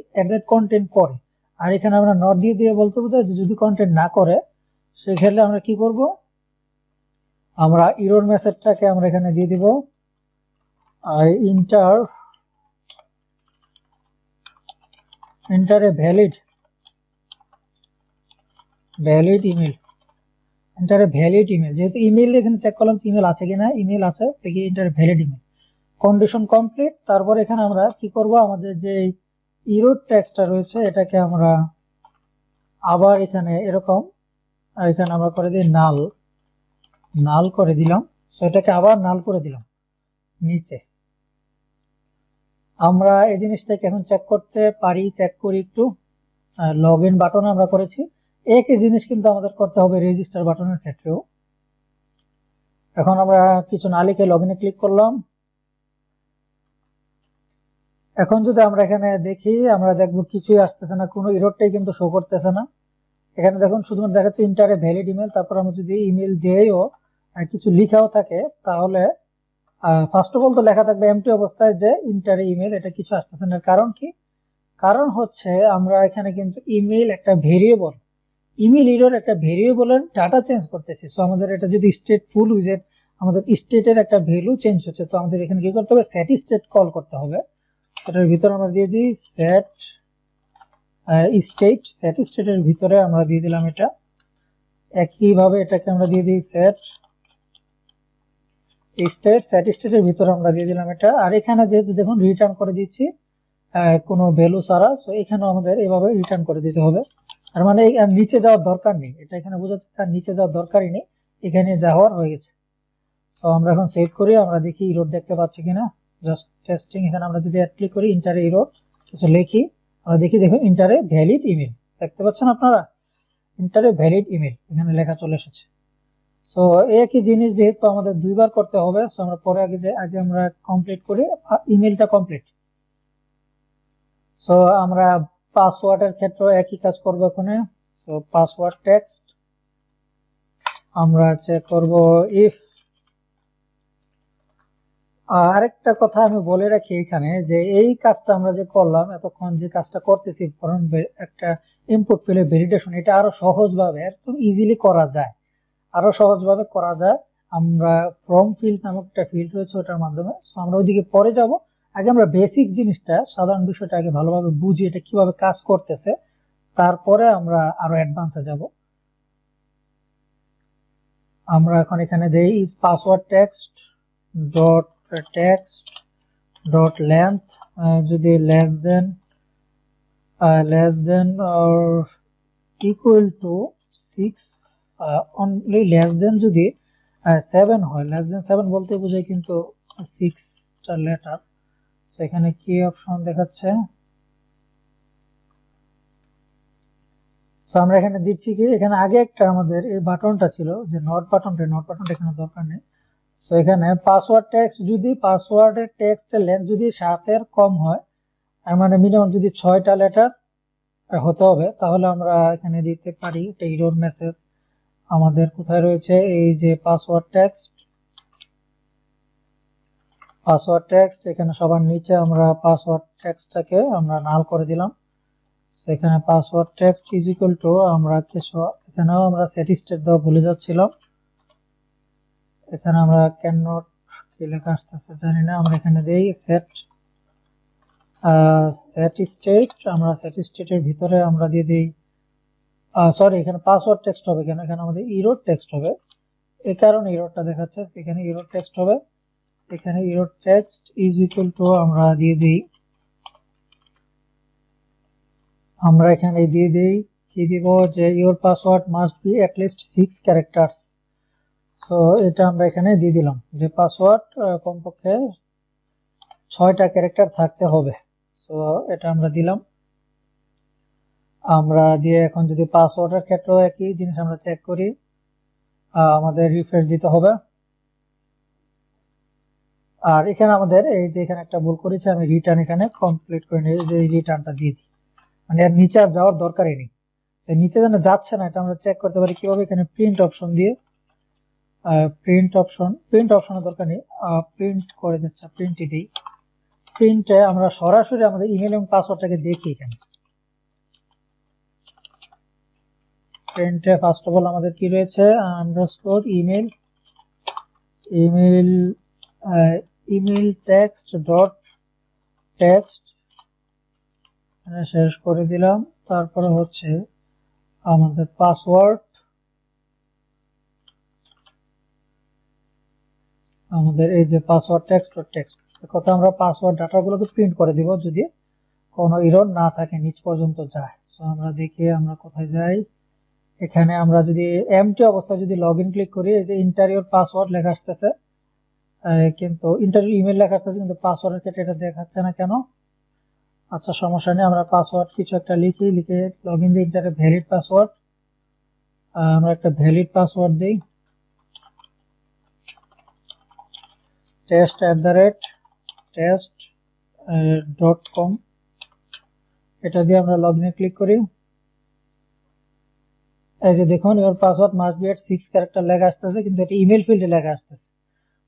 কন্টেন্ট করে, আর এখানে আমরা নট দিয়ে বলতে বোঝায় যে যদি কন্টেন্ট না করে, সেক্ষেত্রে আমরা কি করব, আমরা ইরর মেসেজটাকে আমরা এখানে দিয়ে দিব এন্টার এ ভ্যালিড ইমেল, যেহেতু ইমেল এখানে চেক করলাম ইমেল আছে কিনা, ইমেল আছে, দেখি enter valid email, condition complete. তারপর এখানে আমরা কি করব, আমাদের যে ইরর টেক্সটটা রয়েছে এটাকে আমরা আবার এখানে এরকম এখানে আমরা করে দিই নাল, নাল করে দিলাম। সো এটাকে আবার নাল করে দিলাম নিচে। আমরা এই জিনিসটাকে এখন চেক করতে পারি, চেক করি একটু। লগ ইন বাটন আমরা করেছি, একই জিনিস কিন্তু আমাদের করতে হবে রেজিস্টার বাটনের ক্ষেত্রেও। এখন আমরা কিছু না লিখে লগ ইনে ক্লিক করলাম। এখন যদি আমরা এখানে দেখি, আমরা দেখবো কিছুই আসতেছে না, কোনো এররটাই কিন্তু শো করতেছে না। এখানে দেখুন শুধুমাত্র দেখাচ্ছে ইন্টার এ ভ্যালিড ইমেল। তারপর আমরা যদি ইমেল দিয়েও কিছু লিখাও থাকে, তাহলে ফার্স্ট অফ অল তো লেখা থাকবে এমটি অবস্থায় যে ইন্টার ইমেল, এটা কিছু আসতেছে না। কারণ কি? কারণ হচ্ছে আমরা এখানে কিন্তু ইমেল একটা ভেরিয়েবল, ইমেল এরর একটা ভেরিয়েবলের ডাটা চেঞ্জ করতেছি। সো আমাদের এটা যদি স্টেট ফুল উইজেট, আমাদের স্টেটের একটা ভ্যালু চেঞ্জ হচ্ছে, তো আমাদের এখানে কি করতে হবে, সেট স্টেট কল করতে হবে। এটার ভিতরে আমরা দিয়ে দিই সেট স্টেট, সেট স্টেটের ভিতরে আমরা দিয়ে দিলাম এটা। একইভাবে এটাকে আমরা দিয়ে দিই সেট স্টেট, সেট স্টেটের ভিতরে আমরা দিয়ে দিলাম এটা। আর এখানে যেহেতু দেখুন রিটার্ন করে দিচ্ছি কোনো ভ্যালু ছাড়া, সো এখানেও আমাদের এভাবে রিটার্ন করে দিতে হবে। আর মানে নিচে যাওয়ার দরকার নেই, এটা এখানে বোঝাচ্ছে তার নিচে যাওয়ার দরকারই নেই, এখানে যাওয়ার হয়ে গেছে। তো আমরা এখন সেভ করি, আমরা দেখি ইরোড দেখতে পাচ্ছি কিনা, জাস্ট টেস্টিং। এখানে আমরা যদি অ্যাড ক্লিক করি, ইন্টারে ইরোড কিছু লিখি, আমরা দেখি দেখুন ইন্টারে ভ্যালিড ইমেল দেখতে পাচ্ছেন আপনারা, ইন্টারে ভ্যালিড ইমেল এখানে লেখা চলে এসেছে। সো একই জিনিস যেহেতু আমাদের দুইবার করতে হবে, সো আমরা পরে আগে আমরা কমপ্লিট করি ইমেলটা কমপ্লিট। সো আমরা পাসওয়ার্ডের ক্ষেত্রে একই কাজ করব এখানে। তো পাসওয়ার্ড টেক্সট আমরা চেক করব ইফ। আরেকটা কথা আমি বলে রাখি এখানে, যে এই কাজটা আমরা যে করলাম এতক্ষণ, যে কাজটা করতেছি ফর্ম একটা ইনপুট ফিল্ডের ভ্যালিডেশন, এটা আরো সহজভাবে একদম ইজিলি করা যায়, আরো সহজভাবে করা যায়। আমরা ফর্ম ফিল্ড নামক একটা ফিল্ড রয়েছে, ওটার মাধ্যমে। সো আমরা ওইদিকে পরে যাব, আগে আমরা বেসিক জিনিসটা, সাধারণ বিষয়টা আগে ভালোভাবে বুঝি এটা কিভাবে কাজ করতেছে, তারপরে আমরা আরো অ্যাডভান্সে যাব। আমরা এখন এখানে দেই is password text dot text dot length, যদি less than or equal to 6, only less than যদি 7 হয়, লেস দেন 7 বলতে বোঝায় কিন্তু 6টা লেটার। সো এখানে কি অপশন দেখাচ্ছে, সো আমরা এখানে দিচ্ছি কি, এখানে আগে একটা আমাদের এই বাটনটা ছিল যে নট বাটনটা, নট বাটনটা এখানে দরকার নেই। সো এখানে পাসওয়ার্ড টেক্সট, যদি পাসওয়ার্ডের টেক্সটের লেন্থ যদি 7-এর কম হয়, মানে মিনিমাম যদি 6টা লেটার হতে হবে, তাহলে আমরা এখানে দিতে পারি একটা এরর মেসেজ। আমাদের কোথায় রয়েছে, এই যে পাসওয়ার্ড টেক্সট এখানে সবার নিচে আমরা পাসওয়ার্ড টেক্সটটাকে আমরা নাল করে দিলাম। সেখানে password text is equal two, আমরা কিছু এখানেও আমরা সেট স্টেট দেওয়া ভুলে যাচ্ছিলাম, এখানে আমরা ক্যান নট কি লেখা আসতেছে জানি না, আমরা এখানে দেই সেট স্টেট। আমরা সেট স্টেটের ভিতরে আমরা দিয়ে দিই, সরি এখানে পাসওয়ার্ড টেক্সট হবে কেন, এখানে আমাদের ইরোড টেক্সট হবে, এই কারণে ইরোডটা দেখাচ্ছে, এখানে ইরোড টেক্সট হবে। এখানে Erode text is equal two আমরা দিয়ে দিই, আমরা এখানে দিয়ে দিই কি দিব, যে your password must be at least 6 characters. So এটা আমরা এখানে দিয়ে দিলাম যে পাসওয়ার্ড কমপক্ষে 6টা ক্যারেক্টার থাকতে হবে। সো এটা আমরা দিলাম, আমরা দিয়ে এখন যদি পাসওয়ার্ডের ক্ষেত্রেও একই জিনিস আমরা চেক করি, আমাদের রিফ্রেশ দিতে হবে। আর এখানে আমাদের এই যে এখানে একটা ভুল করেছি, আমি রিটার্ন এখানে কমপ্লিট করে নিই, যে রিটার্নটা দিয়ে দিই, মানে আর নিচে আর যাওয়ার দরকারই নেই। নিচে যেন যাচ্ছে না, এটা আমরা চেক করতে পারি কিভাবে, এখানে প্রিন্ট অপশন দিয়ে, প্রিন্ট অপশনের দরকার নেই, প্রিন্ট করে দিচ্ছে, প্রিন্টই দিই। প্রিন্টে আমরা সরাসরি আমাদের ইমেল এবং পাসওয়ার্ডটাকে দেখি। এখানে প্রিন্টে ফার্স্ট অফ অল আমাদের কি রয়েছে, underscore email text dot text শেষ করে দিলাম। তারপরে হচ্ছে আমাদের পাসওয়ার্ড, আমাদের এই যে পাসওয়ার্ড টেক্সট ডট টেক্সট, কথা আমরা পাসওয়ার্ড ডাটাগুলোকে প্রিন্ট করে দিব যদি কোনো এরর না থাকে নিচ পর্যন্ত যায়। সো আমরা দেখি আমরা কোথায় যাই। এখানে আমরা যদি এমটি অবস্থায় যদি লগইন ক্লিক করি, এই যে ইন্টারিয়র পাসওয়ার্ড লেখা আসতেছে, কিন্তু ইন্টারিয়র ইমেল লেখা আসতেছে, কিন্তু পাসওয়ার্ডের ক্ষেত্রে এটা দেখাচ্ছে না কেন? আচ্ছা, সমস্যা নেই, আমরা পাসওয়ার্ড কিছু একটা লিখে লগইন দিই। ইন্টারে ভ্যালিড পাসওয়ার্ড, আমরা একটা ভ্যালিড পাসওয়ার্ড দিই, test@test.com। এটা দিয়ে আমরা লগইনে ক্লিক করি। এই যে দেখুন, your password must be at 6 character লেখা আসতেছে, কিন্তু এটা ইমেল ফিল্ডে লেখা আসতেছে।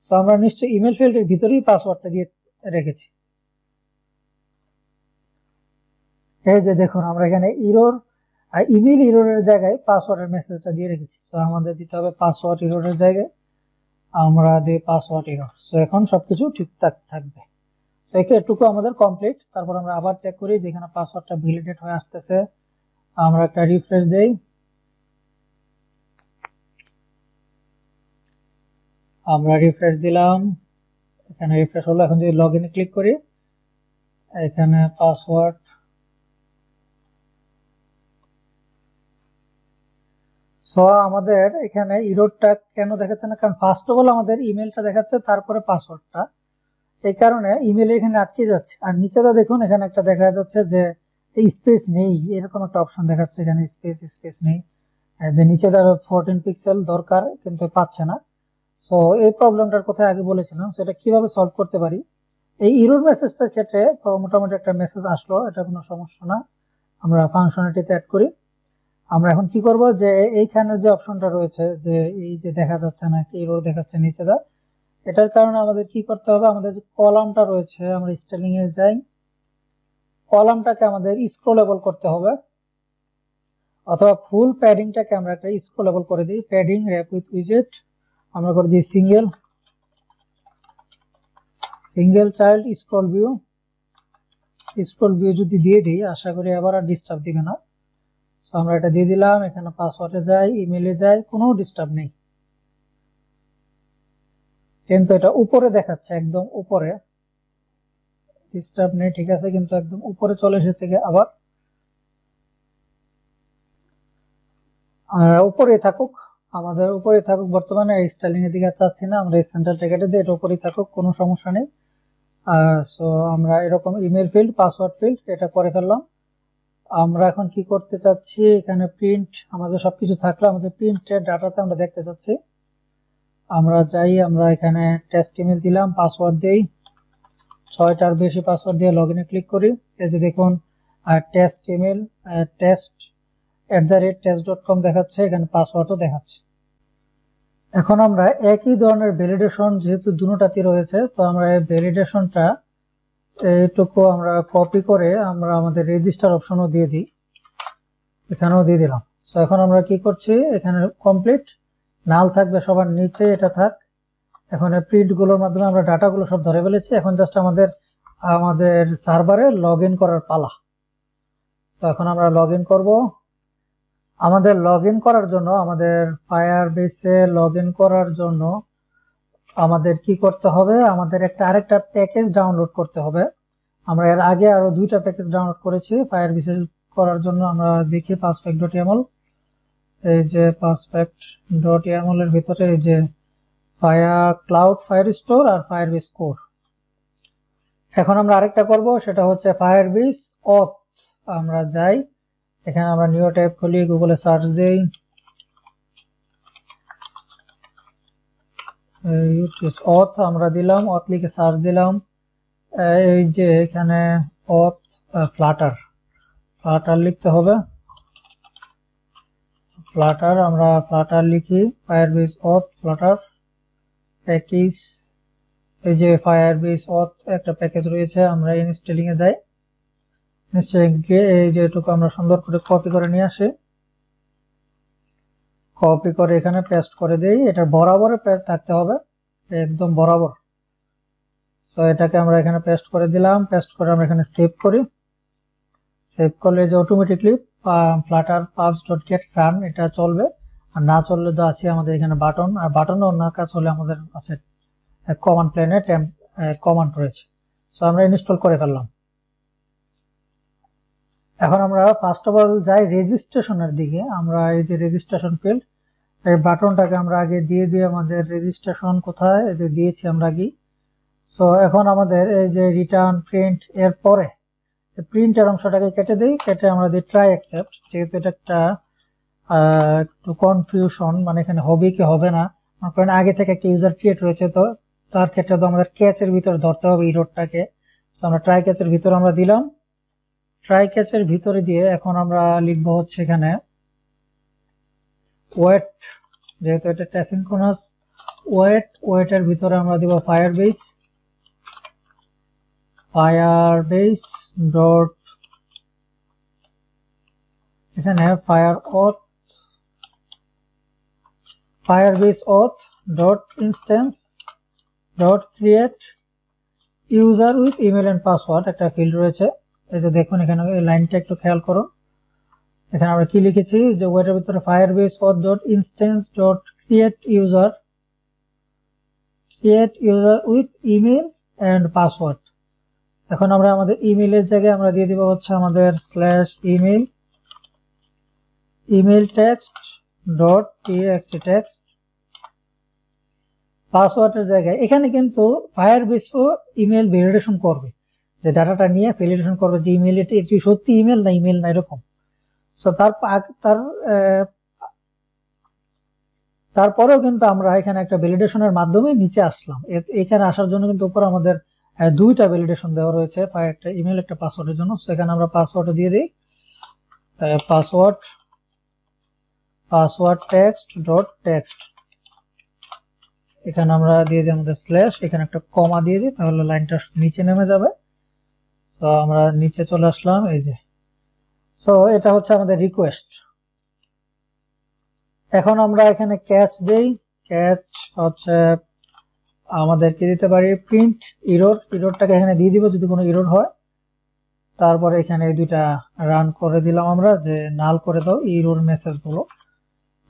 সো আমরা নিশ্চয়ই ইমেল ফিল্ডের ভিতরেই পাসওয়ার্ডটা দিয়ে রেখেছি। এই যে দেখুন, আমরা এখানে ইরর ইমেল ইররের জায়গায় পাসওয়ার্ডের মেসেজটা দিয়ে রেখেছি। সো আমাদের দিতে হবে পাসওয়ার্ড ইররের জায়গায় আমরা দিই পাসওয়ার্ড ইরর। সো এখন সবকিছু ঠিকঠাক থাকবে। সো এটুকু আমাদের কমপ্লিট। তারপর আমরা আবার চেক করি যেখানে পাসওয়ার্ডটা ভ্যালিডেট হয়ে আসতেছে। আমরা একটা রিফ্রেশ দেই, আমরা রিফ্রেশ দিলাম, এখানে রিফ্রেশ হলো। এখন যদি লগইনে ক্লিক করি, এখানে পাসওয়ার্ড, সো আমাদের এখানে ইররটা কেন দেখাচ্ছে না? কারণ ফার্স্ট অফ অল আমাদের ইমেলটা দেখাচ্ছে, তারপরে পাসওয়ার্ডটা। এই কারণে ইমেল এখানে আটকে যাচ্ছে। আর নিচেটা দেখুন, এখানে একটা দেখা যাচ্ছে যে স্পেস নেই, এরকম একটা অপশন দেখাচ্ছে, এখানে স্পেস নেই। যে নিচে 14 পিক্সেল দরকার, কিন্তু পাচ্ছে না। সো এই প্রবলেমটার কথা আগে বলেছিলাম, সেটা কিভাবে সলভ করতে পারি। এই ইরর মেসেজটার ক্ষেত্রে মোটামুটি একটা মেসেজ আসলো, এটা কোনো সমস্যা না। আমরা ফাংশনালিটিতে অ্যাড করি। আমরা এখন কি করব, যে এইখানে যে অপশনটা রয়েছে, যে এই যে দেখা যাচ্ছে না, ইরর দেখাচ্ছে নিচেটা, এটার কারণে আমাদের কি করতে হবে, আমাদের যে কলামটা রয়েছে, আমরা স্টাইলিং এ যাই, কলামটাকে আমাদের স্ক্রলেবল করতে হবে, অথবা ফুল প্যাডিংটাকে আমরা একটা স্ক্রলেবল করে দিই। প্যাডিং র্যাপ উইথ উইজেট আমরা করে দিই সিঙ্গেল চাইল্ড স্ক্রল ভিউ যদি দিয়ে দিই, আশা করি আবার আর ডিস্টার্ব দিবে না। সো আমরা এটা দিয়ে দিলাম। এখানে পাসওয়ার্ডে যাই, ইমেলে যাই, কোনো ডিস্টার্ব নেই, কিন্তু এটা উপরে দেখাচ্ছে, একদম উপরে ডিস্টার্ব নেই, ঠিক আছে, কিন্তু একদম উপরে চলে এসেছে আবার। উপরে থাকুক, আমাদের উপরে থাকুক, বর্তমানে স্টাইলিং এর দিকে চাচ্ছি না, আমরা সেন্টারটা কেটে দিই, এটা উপরেই থাকুক, কোনো সমস্যা নেই। সো আমরা এরকম ইমেল ফিল্ড, পাসওয়ার্ড ফিল্ড এটা করে ফেললাম। আমরা এখন কি করতে চাচ্ছি, এখানে প্রিন্ট, আমাদের সবকিছু থাকলে আমাদের প্রিন্টের ডাটাতে আমরা দেখতে চাচ্ছি। আমরা যাই, আমরা এখানে টেস্ট ইমেল দিলাম, পাসওয়ার্ড দেই, 6টার বেশি পাসওয়ার্ড দিয়ে লগইনে ক্লিক করি। এই যে দেখুন, টেস্ট ইমেল test@test.com দেখাচ্ছে, এখানে পাসওয়ার্ডও দেখাচ্ছে। এখন আমরা একই ধরনের ভ্যালিডেশন যেহেতু দুটোটাতে রয়েছে, তো আমরা এই ভ্যালিডেশনটা এইটুকু আমরা কপি করে আমরা আমাদের রেজিস্টার অপশনও দিয়ে দিই, এখানেও দিয়ে দিলাম। তো এখন আমরা কি করছি, এখানে কমপ্লিট, নাল থাকবে সবার নিচে, এটা থাক। এখন প্রিন্ট গুলোর মাধ্যমে আমরা ডাটাগুলো সব ধরে ফেলেছি। এখন জাস্ট আমাদের সার্ভারে লগইন করার পালা। তো এখন আমরা লগইন করব। আমাদের লগইন করার জন্য, আমাদের ফায়ারবেসে লগইন করার জন্য আমাদের কি করতে হবে, আমাদের আরেকটা প্যাকেজ ডাউনলোড করতে হবে। আমরা এর আগে আরো 2টা প্যাকেজ ডাউনলোড করেছি ফায়ারবেসে করার জন্য। আমরা দেখি passpack.yaml, এই যে passpack.yaml এর ভিতরে এই যে ক্লাউড ফায়ারস্টোর আর ফায়ারবেস কোর। এখন আমরা আরেকটা করব, সেটা হচ্ছে ফায়ারবেস অথ। আমরা যাই, এখানে আমরা নিউ ট্যাব খুলি, গুগলে সার্চ দেই, অথ আমরা দিলাম, অথ লিখে সার্চ দিলাম। এই যে এখানে অথ ফ্লাটার লিখতে হবে, ফ্লাটার, আমরা ফ্লাটার লিখি, ফায়ারবেস অথ ফ্লাটার প্যাকেজ। এই যে ফায়ারবেস অথ একটা প্যাকেজ রয়েছে, আমরা ইনস্টলিং এ যাই, ইনস্টলিং গিয়ে এই যে এটুকু আমরা সুন্দর করে কপি করে নিয়ে আসি, কপি করে এখানে পেস্ট করে দেই। এটা বরাবর থাকতে হবে, একদম বরাবর। সো এটাকে আমরা এখানে পেস্ট করে দিলাম, পেস্ট করে আমরা এখানে সেভ করি। সেভ করলে যে অটোমেটিকলি ফ্লাটার pubs.get run এটা চলবে, আর না চললে তো আছে আমাদের এখানে বাটন, আর বাটনও না কাজ হলে আমাদের আছে কমান্ড প্লেনে কমান্ড রয়েছে। সো আমরা ইনস্টল করে ফেললাম। এখন আমরা ফার্স্ট অফ অল যাই রেজিস্ট্রেশনের দিকে। আমরা এই যে রেজিস্ট্রেশন ফিল্ড, এই বাটনটাকে আমরা আগে দিয়ে দিই। আমাদের রেজিস্ট্রেশন কোথায়, এই যে দিয়েছি আমরা আগে। সো এখন আমাদের এই যে রিটার্ন প্রিন্ট এর পরে প্রিন্টের অংশটাকে কেটে দিই, কেটে আমরা দিই ট্রাই অ্যাকসেপ্ট। যেহেতু এটা একটা একটু কনফিউশন, মানে এখানে হবে কি হবে না, কারণ আগে থেকে একটা ইউজার ক্রিয়েট রয়েছে, তো তার ক্ষেত্রে তো আমাদের ক্যাচের ভিতরে ধরতে হবে ইরোরটাকে। তো আমরা ট্রাই ক্যাচের ভিতরে আমরা দিলাম। ট্রাই ক্যাচের ভিতরে দিয়ে এখন আমরা লিখবো হচ্ছে এখানে ওয়েট, যেহেতু এটা অ্যাসিনক্রোনাস ওয়েট, ওয়েটের ভিতরে আমরা দিব ফায়ারবেস ডট এখানে firebase auth dot instance dot create user with email and password একটা ফিল্ড রয়েছে। এই যে দেখুন এখানে এই লাইনটা একটু খেয়াল করুন। এখানে আমরা কি লিখেছি যে ওয়েটের ভিতরে firebase auth dot instance dot create user with email and password. এখন আমরা আমাদের ইমেলের জায়গায় আমরা দিয়ে দিব হচ্ছে আমাদের /email text dot txt text। পাসওয়ার্ডের জায়গায় এখানে কিন্তু ফায়ারবেস ও ইমেল ভ্যালিডেশন করবে, যে ডাটাটা নিয়ে ভ্যালিডেশন করবে যে ইমেল এটি সত্যি ইমেল না এরকম। সো তারপরেও কিন্তু আমরা এখানে একটা ভ্যালিডেশনের মাধ্যমে নিচে আসলাম। এখানে আসার জন্য কিন্তু উপরে আমাদের দুইটা ভ্যালিডেশন দেওয়া রয়েছে, একটা ইমেল একটা পাসওয়ার্ডের জন্য। সো এখানে আমরা পাসওয়ার্ড দিয়ে দিই পাসওয়ার্ড টেক্সট ডট টেক্সট। এখানে আমরা দিয়ে দিই আমাদের স্ল্যাশ, এখানে একটা কমা দিয়ে দিই, তাহলে লাইনটা নিচে নেমে যাবে। তো আমরা নিচে চলে আসলাম, এই যে। সো এটা হচ্ছে আমাদের রিকোয়েস্ট। এখন আমরা এখানে ক্যাচ দেই। ক্যাচ হচ্ছে আমাদের কি দিতে পারি, প্রিন্ট ইরোরটাকে এখানে দিয়ে দিব যদি কোনো ইরোর হয়। তারপরে এখানে এই দুইটা রান করে দিলাম আমরা, যে নাল করে দাও ইরোর মেসেজ গুলো,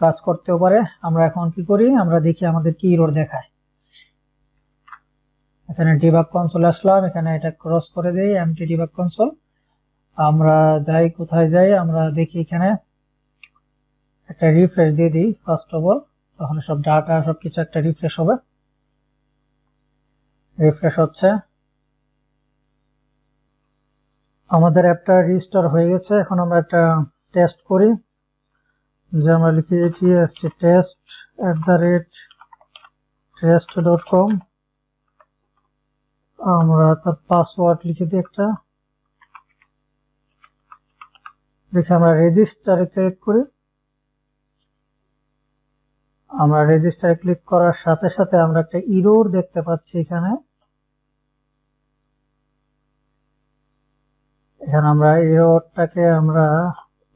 কাজ করতেও পারে। আমরা এখন কি করি, আমরা দেখি আমাদের কি ইরোর দেখায়। এখানে ডিবাগ কনসোল আসলাম, এখানে এটা ক্রস করে দেই এমটি ডিবাগ কনসোল। আমরা যাই, কোথায় যাই, আমরা দেখি এখানে একটা রিফ্রেশ দিয়ে দিই ফার্স্ট অফ অল, তাহলে সব ডাটা সবকিছু একটা রিফ্রেশ হবে। রিফ্রেশ হচ্ছে, আমাদের অ্যাপটা রিস্টোর হয়ে গেছে। এখন আমরা একটা টেস্ট করি, যে আমরা লিখি test@test.com। আমরা তার পাসওয়ার্ড লিখে দিই একটা, দেখে আমরা রেজিস্টারে ক্লিক করি। আমরা রেজিস্টারে ক্লিক করার সাথে সাথে আমরা একটা ইরোর দেখতে পাচ্ছি এখানে। এখানে আমরা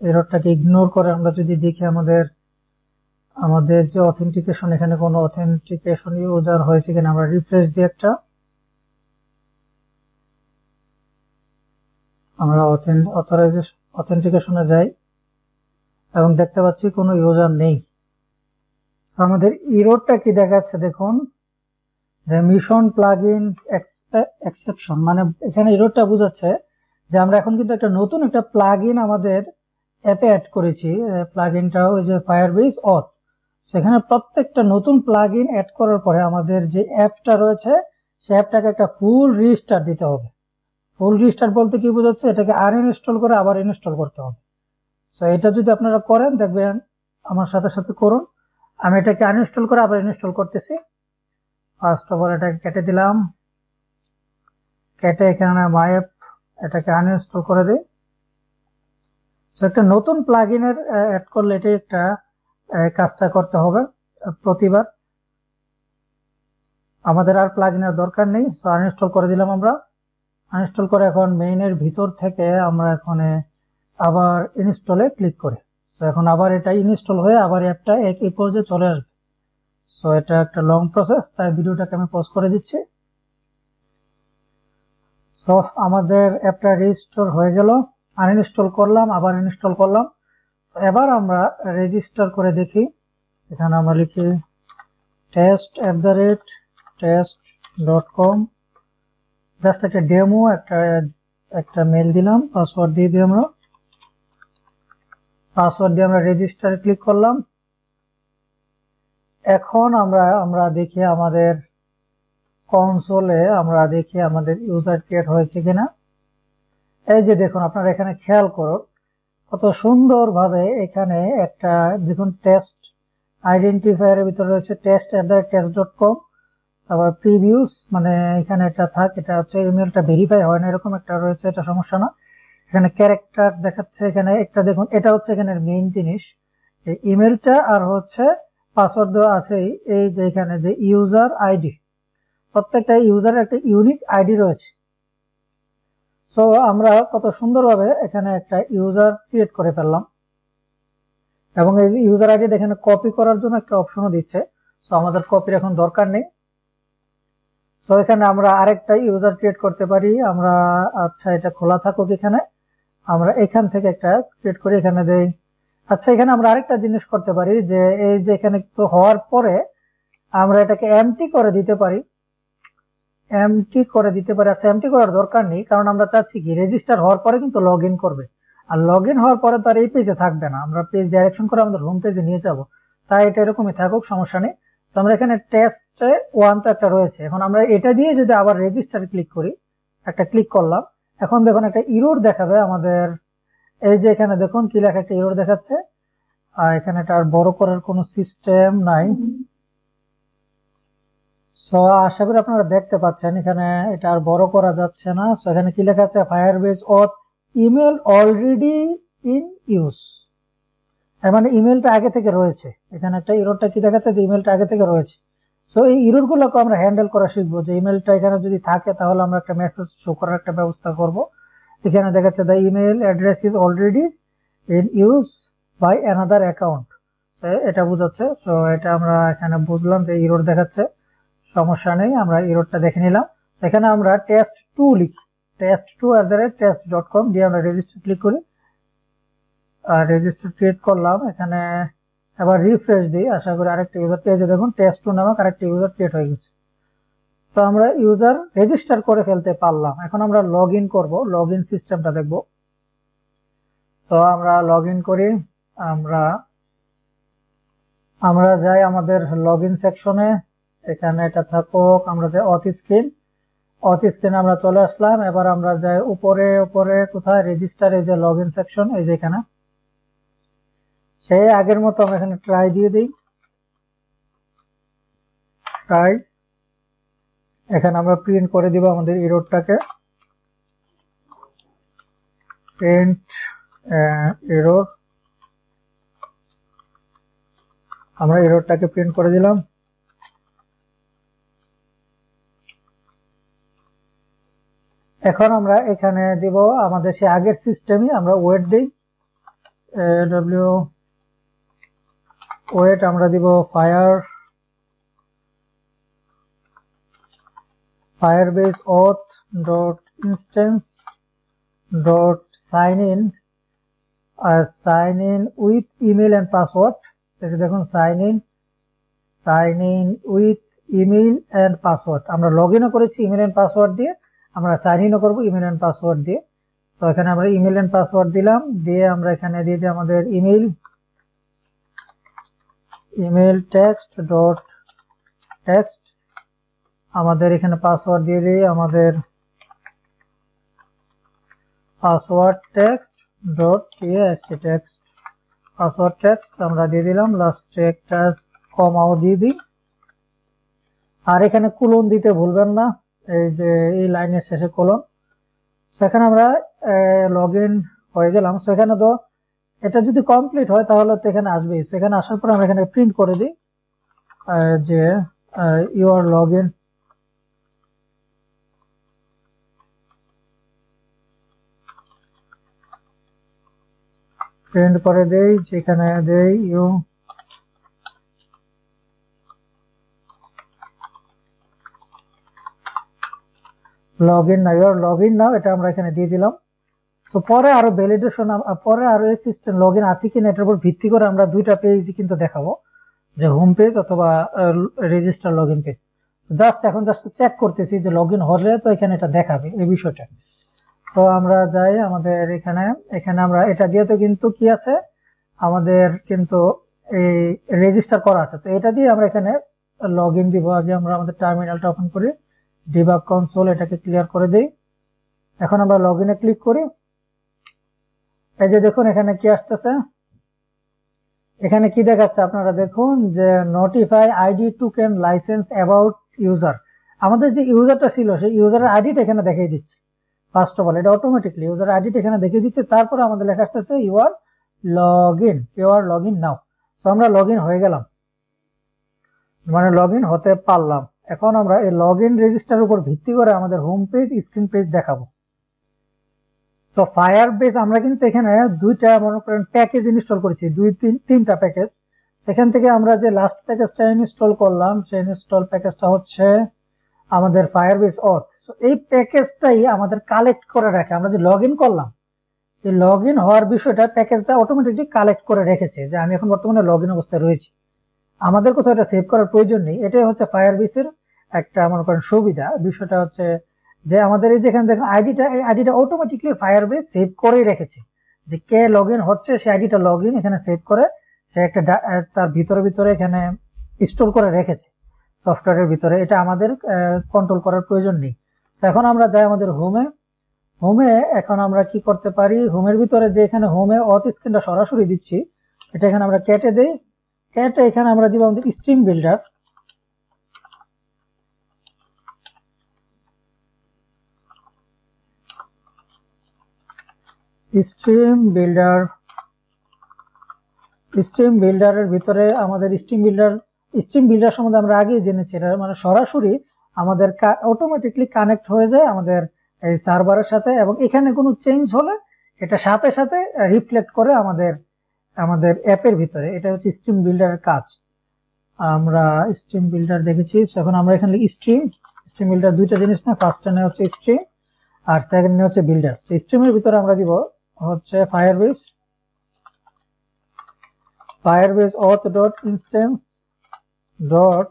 এররটাকে ইগনোর করে আমরা যদি দেখি আমাদের যে অথেন্টিকেশন, এখানে কোনো অথেন্টিকেশন ইউজার হয়েছে কিনা, আমরা রিফ্রেশ দিয়ে একটা আমরা অথেন্টিকেশনে যাই এবং দেখতে পাচ্ছি কোনো ইউজার নেই। আমাদের ইররটা কি দেখাচ্ছে দেখুন, যে মিশন প্লাগইন এক্সেপশন, মানে এখানে ইররটা বোঝাচ্ছে যে আমরা এখন কিন্তু একটা প্লাগইন আমাদের অ্যাপে অ্যাড করেছি। প্লাগইনটাও ওই যে ফায়ারবেস অথ। সেখানে প্রত্যেকটা নতুন প্লাগইন অ্যাড করার পরে আমাদের যে অ্যাপটা রয়েছে সেই অ্যাপটাকে একটা ফুল রিস্টার্ট দিতে হবে। ফুল রিস্টার্ট বলতে কি বোঝাচ্ছে, এটাকে আনইনস্টল করে আবার ইনস্টল করতে হবে। সো এটা যদি আপনারা করেন, দেখবেন আমার সাথে সাথে করুন। আমি এটাকে আনইনস্টল করে আবার ইনস্টল করতেছি। ফার্স্ট অফ অল এটাকে কেটে দিলাম, কেটে এখানে মাই অ্যাপ এটাকে আনইনস্টল করে দিই। সো একটা নতুন প্লাগইনের অ্যাড করলে এটাই একটা কাজটা করতে হবে প্রতিবার। আমাদের আর প্লাগইনের দরকার নেই। সো আনইনস্টল করে দিলাম আমরা। আনইনস্টল করে এখন মেইনের ভিতর থেকে আমরা এখানে আবার ইনস্টলে ক্লিক করি। তো এখন আবার এটা ইনস্টল হয়ে আবার অ্যাপটা এই পর্যায়ে চলে আসবে। সো এটা একটা লং প্রসেস, তাই ভিডিওটাকে আমি পজ করে দিচ্ছি। সো আমাদের অ্যাপটা রিস্টোর হয়ে গেল। আনইনস্টল করলাম, আবার ইনস্টল করলাম। এবার আমরা রেজিস্টার করে দেখি। এখানে আমরা লিখি test@test.com, জাস্ট একটা ডেমো একটা মেল দিলাম, পাসওয়ার্ড দিয়ে দিই আমরা। পাসওয়ার্ড দিয়ে আমরা রেজিস্টারে ক্লিক করলাম। এখন আমরা দেখি আমাদের কনসোলে আমরা দেখি আমাদের ইউজার ক্রিয়েট হয়েছে কিনা। এই যে দেখুন, আপনারা এখানে খেয়াল করুন কত সুন্দরভাবে এখানে একটা দেখুন টেস্ট আইডেন্টিফায়ারের ভিতরে রয়েছে test@test.com, তারপর প্রিভিউস মানে এখানে এটা থাক, এটা হচ্ছে ইমেলটা ভেরিফাই হয় না এরকম একটা রয়েছে, এটা সমস্যা না। এখানে ক্যারেক্টার দেখাচ্ছে, এখানে একটা দেখুন, এটা হচ্ছে এখানে মেইন জিনিস, এই ইমেলটা আর হচ্ছে পাসওয়ার্ড দেওয়া আছে। এই যে এখানে যে ইউজার আইডি, প্রত্যেকটা ইউজারের একটা ইউনিক আইডি রয়েছে। সো আমরা কত সুন্দরভাবে এখানে একটা ইউজার ক্রিয়েট করে ফেললাম, এবং এই ইউজার আইডি এখানে কপি করার জন্য একটা অপশনও দিচ্ছে। সো আমাদের কপির এখন দরকার নেই। সো এখানে আমরা আরেকটা ইউজার ক্রিয়েট করতে পারি। আমরা আচ্ছা এটা খোলা থাকুক, এখানে আমরা এখান থেকে একটা ক্রিয়েট করে এখানে দেই। আচ্ছা এখানে আমরা আরেকটা জিনিস করতে পারি, যে এই যে এখানে তো হওয়ার পরে আমরা এটাকে এমটি করে দিতে পারি, আচ্ছা এমটি করার দরকার নেই, কারণ আমরা চাচ্ছি কি রেজিস্টার হওয়ার পরে কিন্তু লগ ইন করবে, আর লগ ইন হওয়ার পরে তার এই পেজে থাকবে না, আমরা পেজ ডাইরেকশন করে আমাদের হোম পেজে নিয়ে যাব। তাই এটা এরকমই থাকুক, সমস্যা নেই। তো আমরা এখানে টেস্টে 1 তো একটা রয়েছে, এখন আমরা এটা দিয়ে যদি আবার রেজিস্টারে ক্লিক করি, একটা ক্লিক করলাম, এখন দেখুন একটা ইরর দেখাবে আমাদের। এই যে এখানে দেখুন কি লেখা, একটা ইরর দেখাচ্ছে, আর এখানে এটা আর বড় করার কোনো সিস্টেম নাই। সো আশা করি আপনারা দেখতে পাচ্ছেন এখানে এটা আর বড় করা যাচ্ছে না। সো এখানে কি লেখা আছে, ফায়ারবেস অথ ইমেল অলরেডি ইন ইউজ, মানে ইমেলটা আগে থেকে রয়েছে। এখানে একটা ইররটা কি দেখাচ্ছে, যে ইমেলটা আগে থেকে রয়েছে। সো এই ইরর গুলোকে আমরা হ্যান্ডেল করা শিখবো, যে ইমেলটা এখানে যদি থাকে তাহলে আমরা একটা মেসেজ শো করার একটা ব্যবস্থা করব। এখানে দেখাচ্ছে the email address is already in use by another account, এটা বোঝাচ্ছে। সো এটা আমরা এখানে বুঝলাম যে ইরর দেখাচ্ছে, সমস্যা নেই, আমরা ইররটা দেখে নিলাম। এখানে আমরা test2 লিখি, test2@test.com দিয়ে আমরা রেজিস্টার ক্লিক করি, আর রেজিস্টার ক্রিয়েট করলাম। এখানে আবার রিফ্রেশ দিই, আশা করি আরেকটা ইউজার পেজে দেখুন test2 নামক আরেকটা ইউজার ক্রিয়েট হয়ে গেছে। তো আমরা ইউজার রেজিস্টার করে ফেলতে পারলাম। এখন আমরা লগ ইন করবো, লগ ইন সিস্টেমটা দেখবো। তো আমরা লগ ইন করি, আমরা যাই আমাদের লগ ইন সেকশনে, এখানে এটা থাকুক, আমরা যাই অথ স্ক্রিন আমরা চলে আসলাম। এবার আমরা যাই উপরে কোথায় রেজিস্টার, এই যে লগ ইন সেকশন, এই যে এখানে সেই আগের মতো আমরা এখানে ট্রাই দিয়ে দিই, এখানে আমরা প্রিন্ট করে দিব আমাদের এররটাকে, প্রিন্ট এরর, আমরা এররটাকে প্রিন্ট করে দিলাম। এখন আমরা এখানে দিব আমাদের সে আগের সিস্টেমে, আমরা ওয়েট দিই, ওয়েট আমরা দিব firebase auth dot instance dot sign in with email and password. দেখুন sign in with email and password, আমরা লগ ইনও করেছি ইমেল অ্যান্ড পাসওয়ার্ড দিয়ে, আমরা সাইন ইনও করবো ইমেল অ্যান্ড পাসওয়ার্ড দিয়ে। তো এখানে আমরা ইমেল অ্যান্ড পাসওয়ার্ড দিলাম, দিয়ে আমরা এখানে দিয়ে দিই আমাদের ইমেল টেক্সট, আমাদের এখানে পাসওয়ার্ড দিয়ে দিই আমাদের password text dot password text আমরা দিয়ে দিলাম, লাস্টে একটা কমাও দিয়ে দিই, আর এখানে কোলন দিতে ভুলবেন না, এই যে এই লাইনের শেষে কোলন। সেখানে আমরা লগ ইন হয়ে গেলাম। সেখানে তো এটা যদি কমপ্লিট হয় তাহলে তো এখানে আসবেই। সেখানে আসার পর আমরা এখানে প্রিন্ট করে দিই যে you are log in, print করে দেই, যেখানে দেই you log in now, your log in now, এটা আমরা এখানে দিয়ে দিলাম। সো পরে আরো ভ্যালিডেশন, পরে আরো এই সিস্টেম লগ ইন আছে কিনা এটার উপর ভিত্তি করে আমরা দুইটা পেজ কিন্তু দেখাবো, যে হোম পেজ অথবা রেজিস্টার লগ ইন পেজ। এখন জাস্ট চেক করতেছি যে লগ ইন হলে তো এখানে এটা দেখাবে এই বিষয়টা। তো আমরা যাই আমাদের এখানে আমরা এটা দিয়ে তো কিন্তু কি আছে, আমাদের কিন্তু এই রেজিস্টার করা আছে। তো এটা দিয়ে আমরা এখানে লগ ইন দিব। আগে আমরা আমাদের টার্মিনালটা ওপেন করি, ডিবাগ কনসোল এটাকে ক্লিয়ার করে দেই। এখন আমরা লগ ইনে ক্লিক করি। এই যে দেখুন এখানে কি আসতেছে, এখানে কি দেখাচ্ছে আপনারা দেখুন যে notify ID token licence about user. আমাদের যে ইউজারটা ছিল সেই ইউজারের আইডিটা এখানে দেখিয়ে দিচ্ছে। ফার্স্ট অফ অল এটা অটোমেটিকলি ইউজার আইডিটা এখানে দেখিয়ে দিচ্ছে। তারপরে আমাদের লেখা আসতেছে you are log in now. তো আমরা লগ ইন হয়ে গেলাম, মানে লগ ইন হতে পারলাম। এখন আমরা এই লগ ইন রেজিস্টার উপর ভিত্তি করে আমাদের হোম পেজ, স্ক্রিন পেজ দেখাবো। তো ফায়ারবেস আমরা কিন্তু এখানে দুইটা মনে করেন প্যাকেজ ইনস্টল করেছি, তিনটা প্যাকেজ। সেখান থেকে আমরা যে লাস্ট প্যাকেজটা ইনস্টল করলাম সেই ইনস্টল প্যাকেজটা হচ্ছে আমাদের ফায়ারবেস অথ। এই প্যাকেজটাই আমাদের কালেক্ট করে রাখে। আমরা যে লগ ইন করলাম, এই লগ ইন হওয়ার বিষয়টা প্যাকেজটা অটোমেটিকলি কালেক্ট করে রেখেছে যে আমি এখন বর্তমানে লগ ইন অবস্থায় রয়েছি। আমাদের কোথাও এটা সেভ করার প্রয়োজন নেই। এটাই হচ্ছে ফায়ারবেসের একটা মনে করেন সুবিধা। বিষয়টা হচ্ছে যে আমাদের এই যেখানে দেখেন আইডিটা অটোমেটিকলি ফায়ারবেস সেভ করেই রেখেছে, যে কে লগ ইন হচ্ছে সেই আইডিটা লগ ইন এখানে সেভ করে সে একটা তার ভিতরে এখানে স্টোর করে রেখেছে সফটওয়্যারের ভিতরে। এটা আমাদের কন্ট্রোল করার প্রয়োজন নেই। এখন আমরা যাই আমাদের হোমে এখন আমরা কি করতে পারি, হোমের ভিতরে যে এখানে হোমে অথ স্ক্রিনটা সরাসরি দিচ্ছি, এটা এখানে আমরা কেটে দেই। কেটে এখানে আমরা দিব আমাদের স্ট্রিম বিল্ডার। স্ট্রিম বিল্ডারের ভিতরে আমাদের স্ট্রিম বিল্ডার সম্বন্ধে আমরা আগেই জেনেছি। এটা মানে সরাসরি আমাদের অটোমেটিকলি কানেক্ট হয়ে যায় আমাদের এই সার্ভারের সাথে, এবং এখানে কোনো চেঞ্জ হলে এটা সাথে সাথে রিফ্লেক্ট করে আমাদের অ্যাপের ভিতরে। এটা হচ্ছে স্ট্রিম বিল্ডারের কাজ। আমরা স্ট্রিম বিল্ডার দেখেছি। এখন আমরা এখানে স্ট্রিম বিল্ডার দুইটা জিনিস না, ফার্স্ট নেওয়া হচ্ছে স্ট্রিম আর সেকেন্ড নেওয়া হচ্ছে বিল্ডার। স্ট্রিমের ভিতরে আমরা দিব হচ্ছে Firebase auth dot instance dot,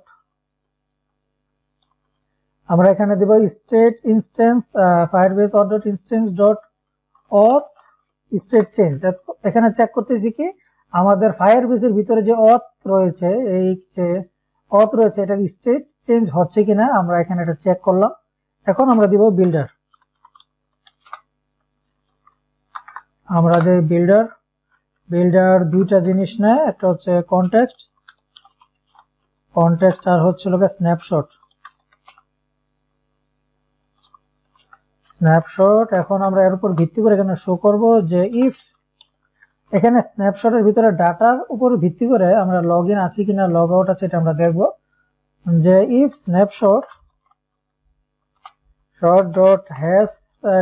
আমরা এখানে দিব state instance Firebase auth dot instance dot auth state change. এখানে চেক করতেছি কি আমাদের ফায়ারবেসের ভিতরে যে auth রয়েছে, এই যে auth রয়েছে এটার স্টেট চেঞ্জ হচ্ছে কিনা আমরা এখানে এটা চেক করলাম। এখন আমরা দিব বিল্ডার। আমরা যে বিল্ডার দুইটা জিনিস নেয়, একটা হচ্ছে কনটেক্সট আর হচ্ছে লোকে স্ন্যাপশট। এখন আমরা এর উপর ভিত্তি করে এখানে শো করব যে ইফ এখানে স্ন্যাপশটের ভিতরে ডাটার উপর ভিত্তি করে আমরা লগ ইন আছি কিনা লগ আউট আছে এটা আমরা দেখব। যে if snapshot dot hash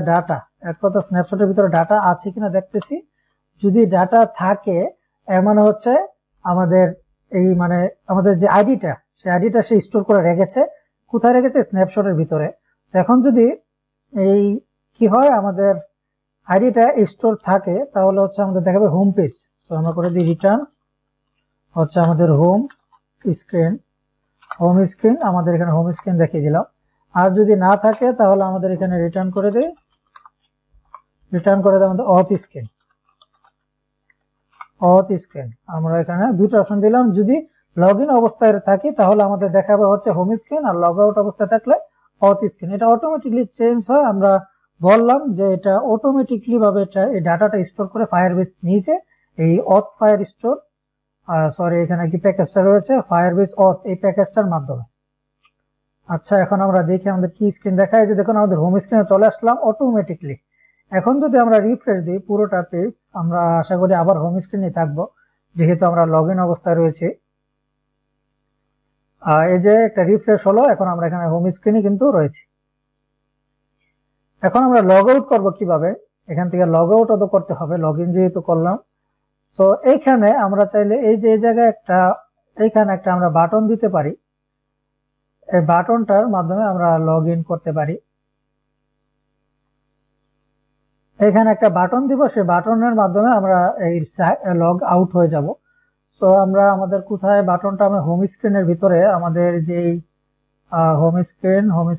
data, এক কথা স্ন্যাপশটের ভিতরে ডাটা আছে কিনা দেখতেছি। যদি ডাটা থাকে এর মানে হচ্ছে আমাদের আমাদের যে আইডিটা সেই আইডিটা সে স্টোর করে রেখেছে। কোথায় রেখেছে? স্ন্যাপশটের ভিতরে। এখন যদি এই কি হয় আমাদের আইডিটা স্টোর থাকে তাহলে হচ্ছে আমাদের দেখাবে হোম পেজ। তো আমরা করে দিই রিটার্ন হচ্ছে আমাদের হোম স্ক্রিন আমাদের এখানে হোম স্ক্রিন দেখিয়ে দিলাম। আর যদি না থাকে তাহলে আমাদের এখানে রিটার্ন করে দেই আমাদের অথ স্ক্রিন। আমরা এখানে দুটো অপশন দিলাম। যদি লগ ইন অবস্থায় থাকি তাহলে আমাদের দেখাবে হচ্ছে হোম স্ক্রিন, আর লগ আউট অবস্থায় থাকলে অথ স্ক্রিন। এটা অটোমেটিকলি চেঞ্জ হয়। আমরা বললাম যে এটা অটোমেটিকলি ভাবে এটা এই ডাটাটা স্টোর করে ফায়ারবেস নিচে এই অথ ফায়ার স্টোর এখানে কি প্যাকেজটা রয়েছে ফায়ারবেস অথ, এই প্যাকেজটার মাধ্যমে। আচ্ছা এখন আমরা দেখি আমাদের কি স্ক্রিন দেখায়। যে দেখুন আমাদের হোম স্ক্রিনে চলে আসলাম অটোমেটিকলি। এখন যদি আমরা রিফ্রেশ দিই পুরোটা পেজ, আমরা আশা করি আবার হোম স্ক্রিনে থাকবো যেহেতু আমরা লগ ইন অবস্থায় রয়েছি। এই যে একটা রিফ্রেশ হলো, এখন আমরা এখানে হোম স্ক্রিনে কিন্তু রয়েছি। এখন আমরা লগ আউট করবো কিভাবে? এখান থেকে লগ আউট তো করতে হবে, লগ ইন যেহেতু করলাম। সো এইখানে আমরা চাইলে এই যে এই জায়গায় এইখানে একটা আমরা বাটন দিতে পারি। এই বাটনটার মাধ্যমে আমরা লগ ইন করতে পারি। এখানে একটা বাটন দিব, সেই বাটনের মাধ্যমে আমরা এই লগ আউট হয়ে যাব। সো আমরা আমাদের কোথায় বাটনটা, আমরা হোম স্ক্রিনের ভিতরে আমাদের যেই হোম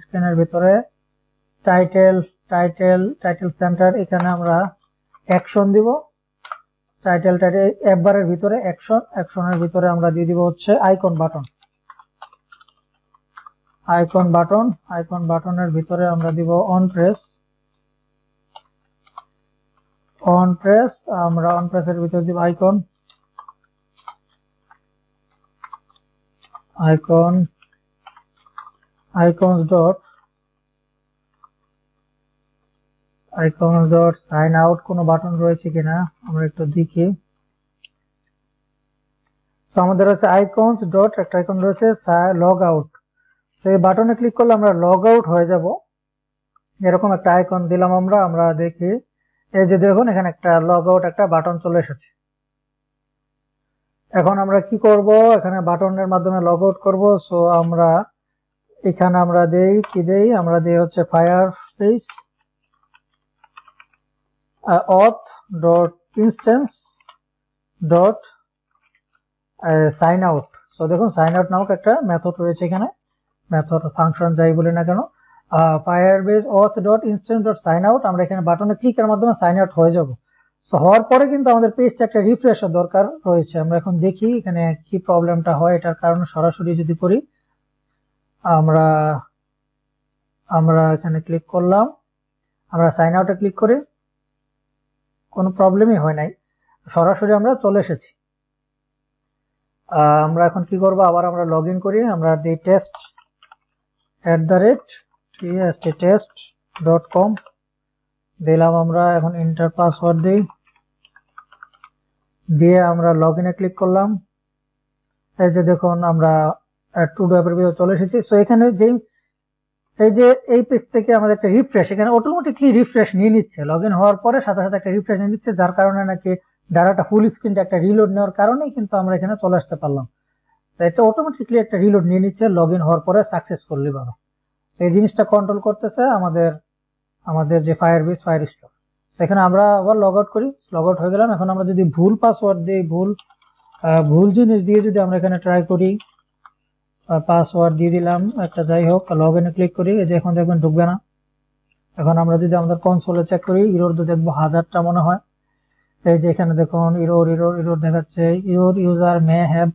স্ক্রিনের ভিতরে টাইটেল সেন্টার, এখানে আমরা অ্যাকশন দিব। অ্যাপ বারের ভিতরে অ্যাকশনের ভিতরে আমরা দিয়ে দিব হচ্ছে আইকন বাটনের ভিতরে আমরা দিব অন প্রেস আমরা অন প্রেসের ভিতরে দিব icons dot sign out কোনো বাটন রয়েছে কিনা আমরা একটু দেখি। সো আমাদের হচ্ছে icons dot একটা আইকন রয়েছে লগ আউট। সো এই বাটনে ক্লিক করলে আমরা লগ আউট হয়ে যাব। এরকম একটা আইকন দিলাম আমরা দেখি, এই যে দেখুন এখানে একটা লগ আউট একটা বাটন চলে এসেছে। এখন আমরা কি করব, এখানে বাটনের মাধ্যমে লগ আউট করব। সো আমরা এখানে আমরা দেই হচ্ছে Firebase auth dot instance dot sign out। So দেখুন সাইন আউট নামক একটা মেথড রয়েছে এখানে, মেথড ফাংশন যাই বলি না কেন, Firebase auth dot instance dot sign out। আমরা এখানে বাটনে ক্লিকের মাধ্যমে সাইন আউট হয়ে যাব। সো হওয়ার পরে কিন্তু আমাদের পেজটা একটা রিফ্রেশের দরকার রয়েছে। আমরা এখন দেখি এখানে কি প্রবলেমটা হয়। এটার কারণে সরাসরি যদি করি, আমরা এখানে ক্লিক করলাম, আমরা সাইন আউটে ক্লিক করি, কোনো প্রবলেমই হয় নাই, সরাসরি আমরা চলে এসেছি। আমরা এখন কি করব, আবার আমরা লগ ইন করি, আমরা দিই test@test.com দিলাম। আমরা এখন এন্টার পাসওয়ার্ড দিয়ে আমরা লগ ইনে ক্লিক করলাম। এই যে দেখুন আমরা টুডো অ্যাপের ভিতরে চলে এসেছি। সো এখানে এই পেজ থেকে আমাদের একটা রিফ্রেশ, এখানে অটোমেটিকলি রিফ্রেশ নিয়ে নিচ্ছে, লগ ইন হওয়ার পরে সাথে সাথে একটা রিফ্রেশ নিয়ে নিচ্ছে, যার কারণে নাকি ডাটাটা ফুল স্ক্রিনটা একটা রিলোড নেওয়ার কারণেই কিন্তু আমরা এখানে চলে আসতে পারলাম। তো এটা অটোমেটিকলি একটা রিলোড নিয়ে নিচ্ছে লগ ইন হওয়ার পরে সাকসেসফুলি ভাবে। সেই জিনিসটা কন্ট্রোল করতেছে আমাদের যে ফায়ারবেস ফায়ারস্টোর। সেখানে আমরা আবার লগ আউট করি, লগ আউট হয়ে গেলাম। এখন আমরা যদি ভুল পাসওয়ার্ড দিই, ভুল জিনিস দিয়ে যদি আমরা এখানে ট্রাই করি, পাসওয়ার্ড দিয়ে দিলাম একটা, যাই হোক, লগ ইনে ক্লিক করি, এই যে এখন দেখবেন ঢুকবে না। এখন আমরা যদি আমাদের কনসোলে চেক করি, ইরর তো দেখবো 1000টা মনে হয়। এই যে এখানে দেখুন ইরর দেখাচ্ছে, your user may have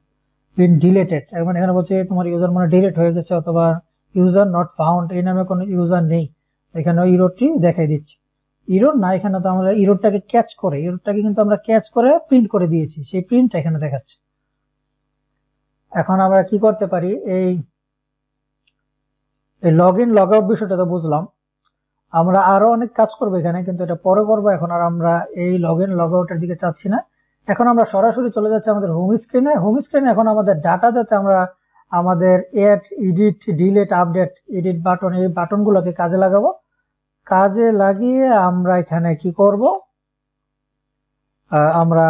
been deleted. এখন এখানে বলছে তোমার ইউজার মানে ডিলিট হয়ে গেছে, অথবা ইউজার নট ফাউন্ড, এই নামে কোনো ইউজার নেই। এখানে ইররটি দেখাই দিচ্ছে। ইরর না, এখানে তো আমরা ইররটাকে কিন্তু আমরা ক্যাচ করে প্রিন্ট করে দিয়েছি, সেই প্রিন্ট এখানে দেখাচ্ছে। এখন আমরা কি করতে পারি, এই লগ ইন লগ আউট বিষয়টা তো বুঝলাম, আমরা আরো অনেক কাজ করবো এখানে, কিন্তু এটা পরে করবো। এখন আর আমরা এই লগ ইন লগ আউটের দিকে চাচ্ছি না। এখন আমরা সরাসরি চলে যাচ্ছি আমাদের হোম স্ক্রিনে। এখন আমাদের ডাটা যাতে আমরা আমাদের add, edit, delete, update, edit button, এই বাটনগুলোকে কাজে লাগাবো। কাজে লাগিয়ে আমরা এখানে কি করব, আমরা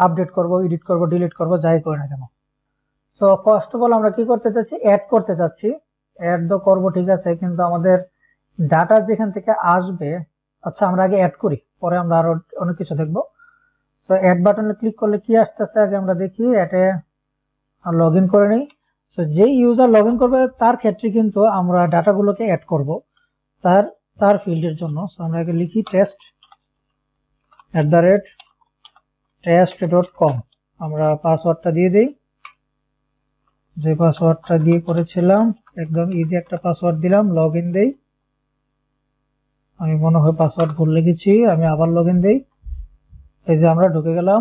আপডেট করব, এডিট করব, ডিলিট করব, যাই করি না কেন। সো ফার্স্ট অফ অল আমরা কি করতে চাচ্ছি, অ্যাড করতে চাচ্ছি। অ্যাড তো করবো, ঠিক আছে, কিন্তু আমাদের ডাটা যেখান থেকে আসবে, আচ্ছা আমরা আগে অ্যাড করি, পরে আমরা আরো অনেক কিছু দেখবো। সো অ্যাড বাটনে ক্লিক করলে কি আসতেছে আগে আমরা দেখি। অ্যাডে লগ ইন করে নিই। সো যেই ইউজার লগ ইন করবে তার ক্ষেত্রে কিন্তু আমরা ডাটাগুলোকে অ্যাড করব তার ফিল্ডের জন্য। সো আমরা আগে লিখি test@test.com। আমরা পাসওয়ার্ডটা দিয়ে দিই, যে পাসওয়ার্ডটা দিয়ে করেছিলাম, একদম ইজি একটা পাসওয়ার্ড দিলাম, লগ ইন দেই। আমি মনে হয় পাসওয়ার্ড ভুল লিখেছি, আমি আবার লগ ইন দেই। এই যে আমরা ঢুকে গেলাম।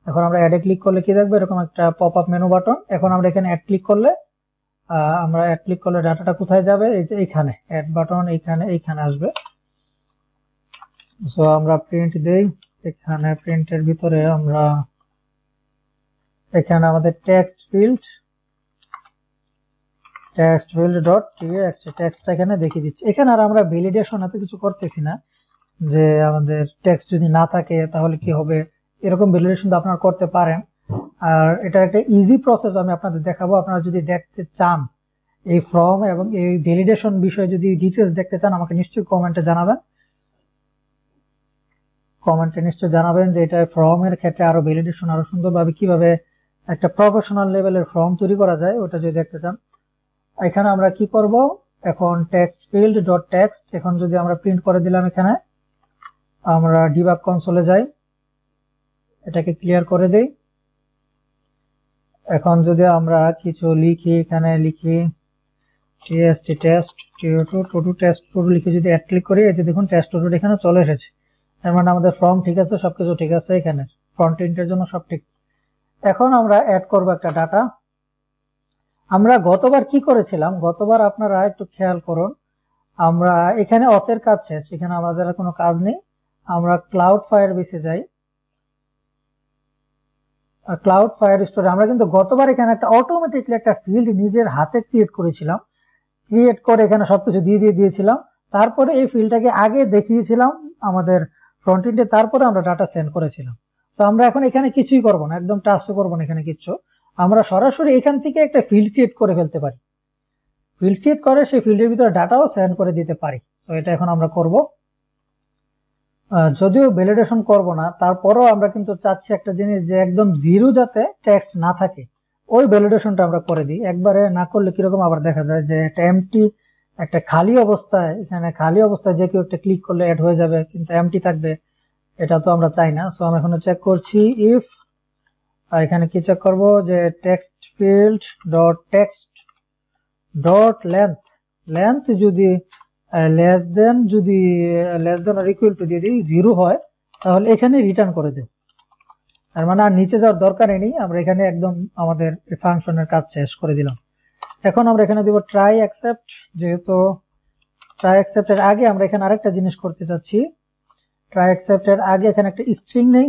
এখন আমরা অ্যাডে ক্লিক করলে কি দেখবো, এরকম একটা পপ আপ মেনু বাটন। এখন আমরা এখানে অ্যাড ক্লিক করলে ডাটাটা কোথায় যাবে, এই যে এইখানে অ্যাড বাটন, এইখানে আসবে। সো আমরা প্রিন্ট দেই, এখানে প্রিন্টের ভিতরে আমরা এখানে আমাদের টেক্সট ফিল্ড ডট টিএক্সটি টেক্সটটা এখানে দেখিয়ে দিচ্ছি। এখানে আর আমরা ভ্যালিডেশন এত কিছু করতেছি না, যে আমাদের টেক্সট যদি না থাকে তাহলে কি হবে, এরকম ভ্যালিডেশন তো আপনারা করতে পারেন। আর এটা একটা ইজি প্রসেস, আমি আপনাদের দেখাবো। আপনারা যদি দেখতে চান এই ফর্ম এবং এই ভ্যালিডেশন বিষয়ে যদি ডিটেইলস দেখতে চান, আমাকে নিশ্চয়ই কমেন্টে জানাবেন যে এটা ফর্মের ক্ষেত্রে আরো ভ্যালিডেশন আরো সুন্দরভাবে কিভাবে একটা প্রফেশনাল লেভেলের ফর্ম তৈরি করা যায়, ওটা যদি দেখতে চান। এখানে আমরা কি করব, এখন টেক্সট ফিল্ড ডট টেক্সট, এখন যদি আমরা প্রিন্ট করে দিলাম, এখানে আমরা ডিবাগ কনসোলে যাই। এটাকে ক্লিয়ার করে দেই। এখন যদি আমরা কিছু লিখি, এখানে লিখি tst test to2 test two লিখে যদি অ্যাড ক্লিক করি, এই যে দেখুন টেস্ট টু এখানে চলে এসেছে। তার মানে আমাদের ফর্ম ঠিক আছে, সবকিছু ঠিক আছে, এখানে ফ্রন্ট এন্ডের জন্য সব ঠিক। এখন আমরা অ্যাড করব একটা ডাটা। আমরা গতবার কি করেছিলাম, গতবার আপনারা একটু খেয়াল করুন, আমরা এখানে অথের কাজ শেষ, এখানে আমাদের কোনো কাজ নেই। আমরা ক্লাউড ফায়ারবেসে যাই। ক্লাউড ফায়ার স্টোরে আমরা কিন্তু গতবার এখানে একটা অটোমেটিকলি একটা ফিল্ড নিজের হাতে ক্রিয়েট করেছিলাম, ক্রিয়েট করে এখানে সবকিছু দিয়ে দিয়েছিলাম। তারপরে এই ফিল্ডটাকে আগে দেখিয়েছিলাম আমাদের ফ্রন্ট এন্ডে, তারপরে আমরা ডাটা সেন্ড করেছিলাম। তো আমরা এখন এখানে কিছুই করব না, একদম টাচও করব না এখানে কিচ্ছু। আমরা সরাসরি এখান থেকে একটা ফিল্ড ক্রিয়েট করে ফেলতে পারি, ফিল্ড ক্রিয়েট করে সেই ফিল্ডের ভিতরে ডাটাও সেন্ড করে দিতে পারি। তো এটা এখন আমরা করব। যদিও ভ্যালিডেশন করব না, তারপরেও আমরা কিন্তু চাচ্ছি একটা জিনিস, যে একদম জিরো যাতে টেক্সট না থাকে, ওই ভ্যালিডেশনটা আমরা করে দিই। একবারে না করলে কিরকম আবার দেখা যায় যে একটা এমটি, একটা খালি অবস্থায়, এখানে খালি অবস্থায় যে কেউ একটা ক্লিক করলে অ্যাড হয়ে যাবে, কিন্তু এমটি থাকবে, এটা তো আমরা চাই না। সো আমরা এখন চেক করছি ইফ, এখানে কি চেক করব, যে text field dot text dot length যদি less than or equal to দিয়ে দিই 0 হয়, তাহলে এখানে রিটার্ন করে দেব। তার মানে আর নিচে যাওয়ার দরকার নেই, আমরা এখানে একদম আমাদের ফাংশনের কাজ শেষ করে দিলাম। এখন আমরা এখানে দিব ট্রাই অ্যাকসেপ্ট। যেহেতু ট্রাই অ্যাকসেপ্টের আগে আমরা এখানে আরেকটা জিনিস করতে চাচ্ছি, ট্রাই অ্যাকসেপ্টের আগে এখানে একটা স্ট্রিং নেই।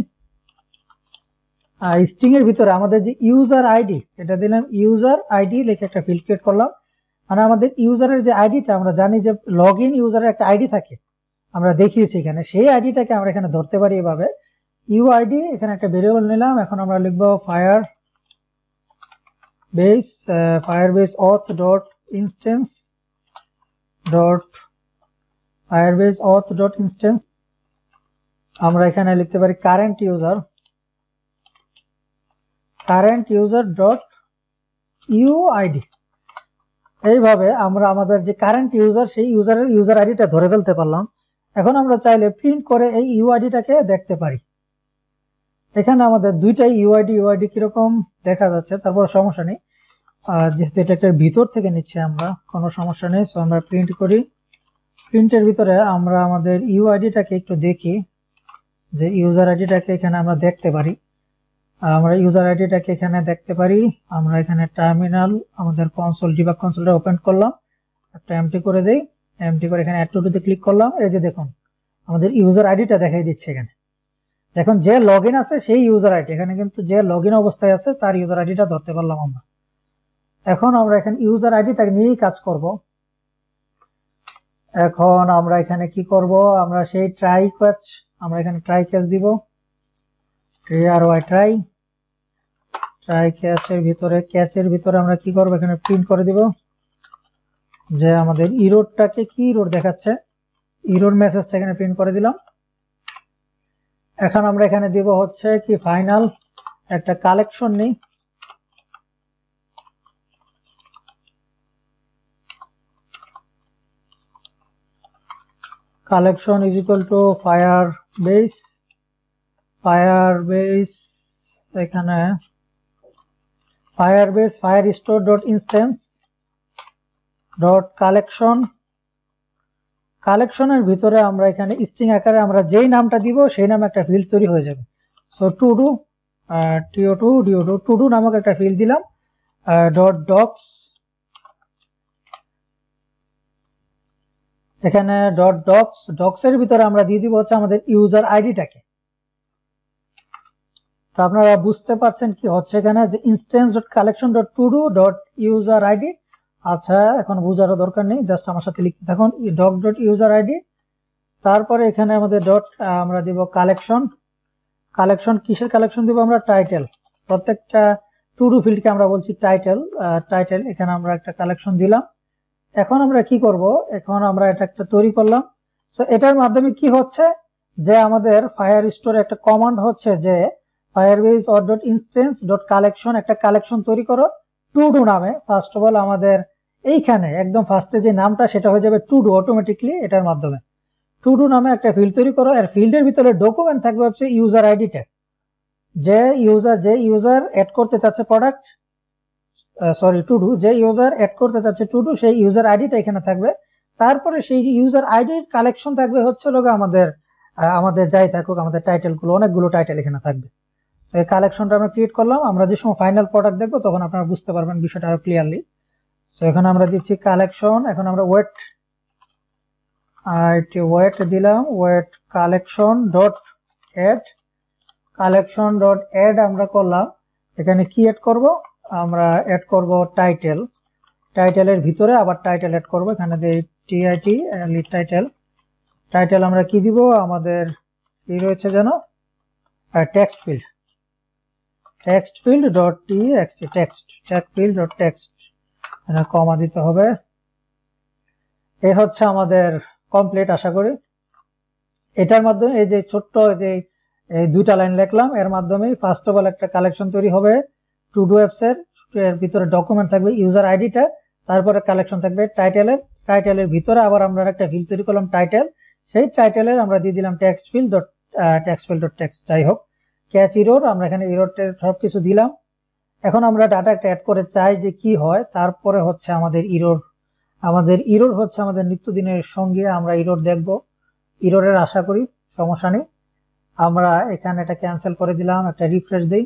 স্ট্রিং এর ভিতরে আমাদের যে ইউজার আইডি, এটা দিলাম ইউজার আইডি লিখে একটা ফিল্ড ক্রিয়েট করলাম। মানে আমাদের ইউজারের যে আইডিটা, আমরা জানি যে লগ ইন ইউজারের একটা আইডি থাকে, আমরা দেখিয়েছি এখানে, সেই আইডিটাকে আমরা এখানে ধরতে পারি এভাবে, ইউআইডি। এখানে একটা ভেরিয়েবল নিলাম। এখন আমরা লিখবো ফায়ারবেস অথ ডট ইনস্টেন্স আমরা এখানে লিখতে পারি কারেন্ট ইউজার ডট ইউআইডি। এইভাবে আমরা আমাদের যে কারেন্ট ইউজার, সেই ইউজারের ইউজার আইডিটা ধরে ফেলতে পারলাম। এখন আমরা চাইলে প্রিন্ট করে এই ইউআইডিটাকে দেখতে পারি। এখানে আমাদের দুইটাই ইউআইডি কিরকম দেখা যাচ্ছে, তারপর সমস্যা নেই, যেহেতু এটা একটা ভিতর থেকে নিচ্ছে আমরা, কোনো সমস্যা নেই। সো আমরা প্রিন্ট করি। প্রিন্টের ভিতরে আমরা আমাদের ইউআইডিটাকে একটু দেখি, যে ইউজার আইডিটাকে এখানে আমরা দেখতে পারি। আমরা ইউজার আইডিটাকে এখানে দেখতে পারি। আমরা এখানে টার্মিনাল, আমাদের কনসোল, ডিবাগ কনসোলটা ওপেন করলাম, একটা এমটি করে দেই। এমটি করে এখানে অ্যাড টু তে ক্লিক করলাম। এই যে দেখুন আমাদের ইউজার আইডিটা দেখাই দিচ্ছে এখানে। এখন যে লগইন আছে সেই ইউজার আইডি, এখানে কিন্তু যে লগইন অবস্থায় আছে তার ইউজার আইডিটা ধরতে পারলাম আমরা। এখন আমরা এখানে ইউজার আইডিটা নিয়েই কাজ করব। এখন আমরা এখানে কি করব, আমরা সেই আমরা এখানে ট্রাই ক্যাচ দিব, ট্রাই ক্যাচের ভিতরে আমরা কি করব, এখানে প্রিন্ট করে দিব যে আমাদের ইরোরটাকে, কি ইরোর দেখাচ্ছে, ইরোর মেসেজটা এখানে প্রিন্ট করে দিলাম। এখন আমরা এখানে দিব হচ্ছে কি ফাইনাল একটা কালেকশন নেই, collection is equal two Firebase এখানে ফায়ারস্টোর ডট ইনস্ট্যান্স ডট কালেকশনের ভিতরে আমরা এখানে স্ট্রিং আকারে আমরা যেই নামটা দিব সেই নামে একটা ফিল্ড তৈরি হয়ে যাবে। সো টুডু নামক একটা ফিল্ড দিলাম, ডট এখানে ডট ডক্স এর ভিতরে আমরা দিয়ে দিব হচ্ছে আমাদের ইউজার আইডিটাকে। তো আপনারা বুঝতে পারছেন কি হচ্ছে এখানে, যে instance dot collection dot Tudu dot user ID. আচ্ছা, এখন বোঝারও দরকার নেই, জাস্ট আমার সাথে লিখতে থাকুন, ডক ডট ইউজার আইডি। তারপরে এখানে আমাদের ডট আমরা দিব কালেকশন কিসের কালেকশন দিব আমরা, টাইটেল। প্রত্যেকটা টুডু ফিল্ডকে আমরা বলছি টাইটেল। এখানে আমরা একটা কালেকশন দিলাম। এখন আমরা কি করব, এখন আমরা এটা একটা তৈরি করলাম। সো এটার মাধ্যমে কি হচ্ছে, যে আমাদের ফায়ারস্টোরে একটা কমান্ড হচ্ছে যে Firebase dot instance dot collection, একটা কালেকশন তৈরি করো টুডু নামে। ফার্স্ট অফ অল আমাদের এইখানে একদম ফার্স্টে যে নামটা সেটা হয়ে যাবে টুডু অটোমেটিকলি। এটার মাধ্যমে টুডু নামে একটা ফিল্ড তৈরি করো, আর ফিল্ডের ভিতরে ডকুমেন্ট থাকবে হচ্ছে ইউজার আইডি ট্যাগ। যে ইউজার অ্যাড করতে চাচ্ছে প্রোডাক্ট, সরি টু ডু, যে ইউজার অ্যাড করতে চাচ্ছে টু ডু সেই ইউজার আইডিটা এখানে থাকবে। তারপরে সেই ইউজার আইডির কালেকশন থাকবে হচ্ছে লোক আমাদের যাই থাকুক, আমাদের টাইটেল গুলো, অনেকগুলো টাইটেল এখানে থাকবে। তো এই কালেকশনটা আমরা ক্রিয়েট করলাম। আমরা যে সময় ফাইনাল প্রোডাক্ট দেখবো তখন আপনারা বুঝতে পারবেন বিষয়টা আরো ক্লিয়ারলি। তো এখানে আমরা দিচ্ছি কালেকশন। এখন আমরা ওয়েট দিলাম, ওয়েট কালেকশন ডট এড আমরা করলাম। এখানে কি এড করব? আমরা এড করব টাইটেলের ভিতরে আবার টাইটেল এড করব। এখানে দেই টিআইটি টাইটেল আমরা কি দিব? আমাদের কি রয়েছে যেন, text field dot TXT, text field dot text, এখানে কমা দিতে হবে। এই হচ্ছে আমাদের কমপ্লিট আশা করি। এটার মাধ্যমে এই যে ছোট্ট যে এই দুইটা লাইন লিখলাম, এর মাধ্যমে ফার্স্ট অফ অল একটা কালেকশন তৈরি হবে টু ডু অ্যাপস এর। এর ভিতরে ডকুমেন্ট থাকবে ইউজার আইডিটা, তারপরে কালেকশন থাকবে টাইটেলের ভিতরে আবার আমরা একটা ফিল্ড তৈরি করলাম টাইটেল। সেই টাইটেলের আমরা দিয়ে দিলাম টেক্সট ফিল্ড ডট টেক্সট। যাই হোক, ক্যাচ ইরর, আমরা এখানে ইররটা সবকিছু দিলাম। এখন আমরা ডাটা একটা অ্যাড করে চাই যে কি হয়। তারপরে হচ্ছে আমাদের ইরর হচ্ছে আমাদের নিত্যদিনের সঙ্গে, আমরা ইরর দেখব। ইররের আশা করি সমস্যা নেই। আমরা এখানে এটা ক্যান্সেল করে দিলাম, একটা রিফ্রেশ দেই।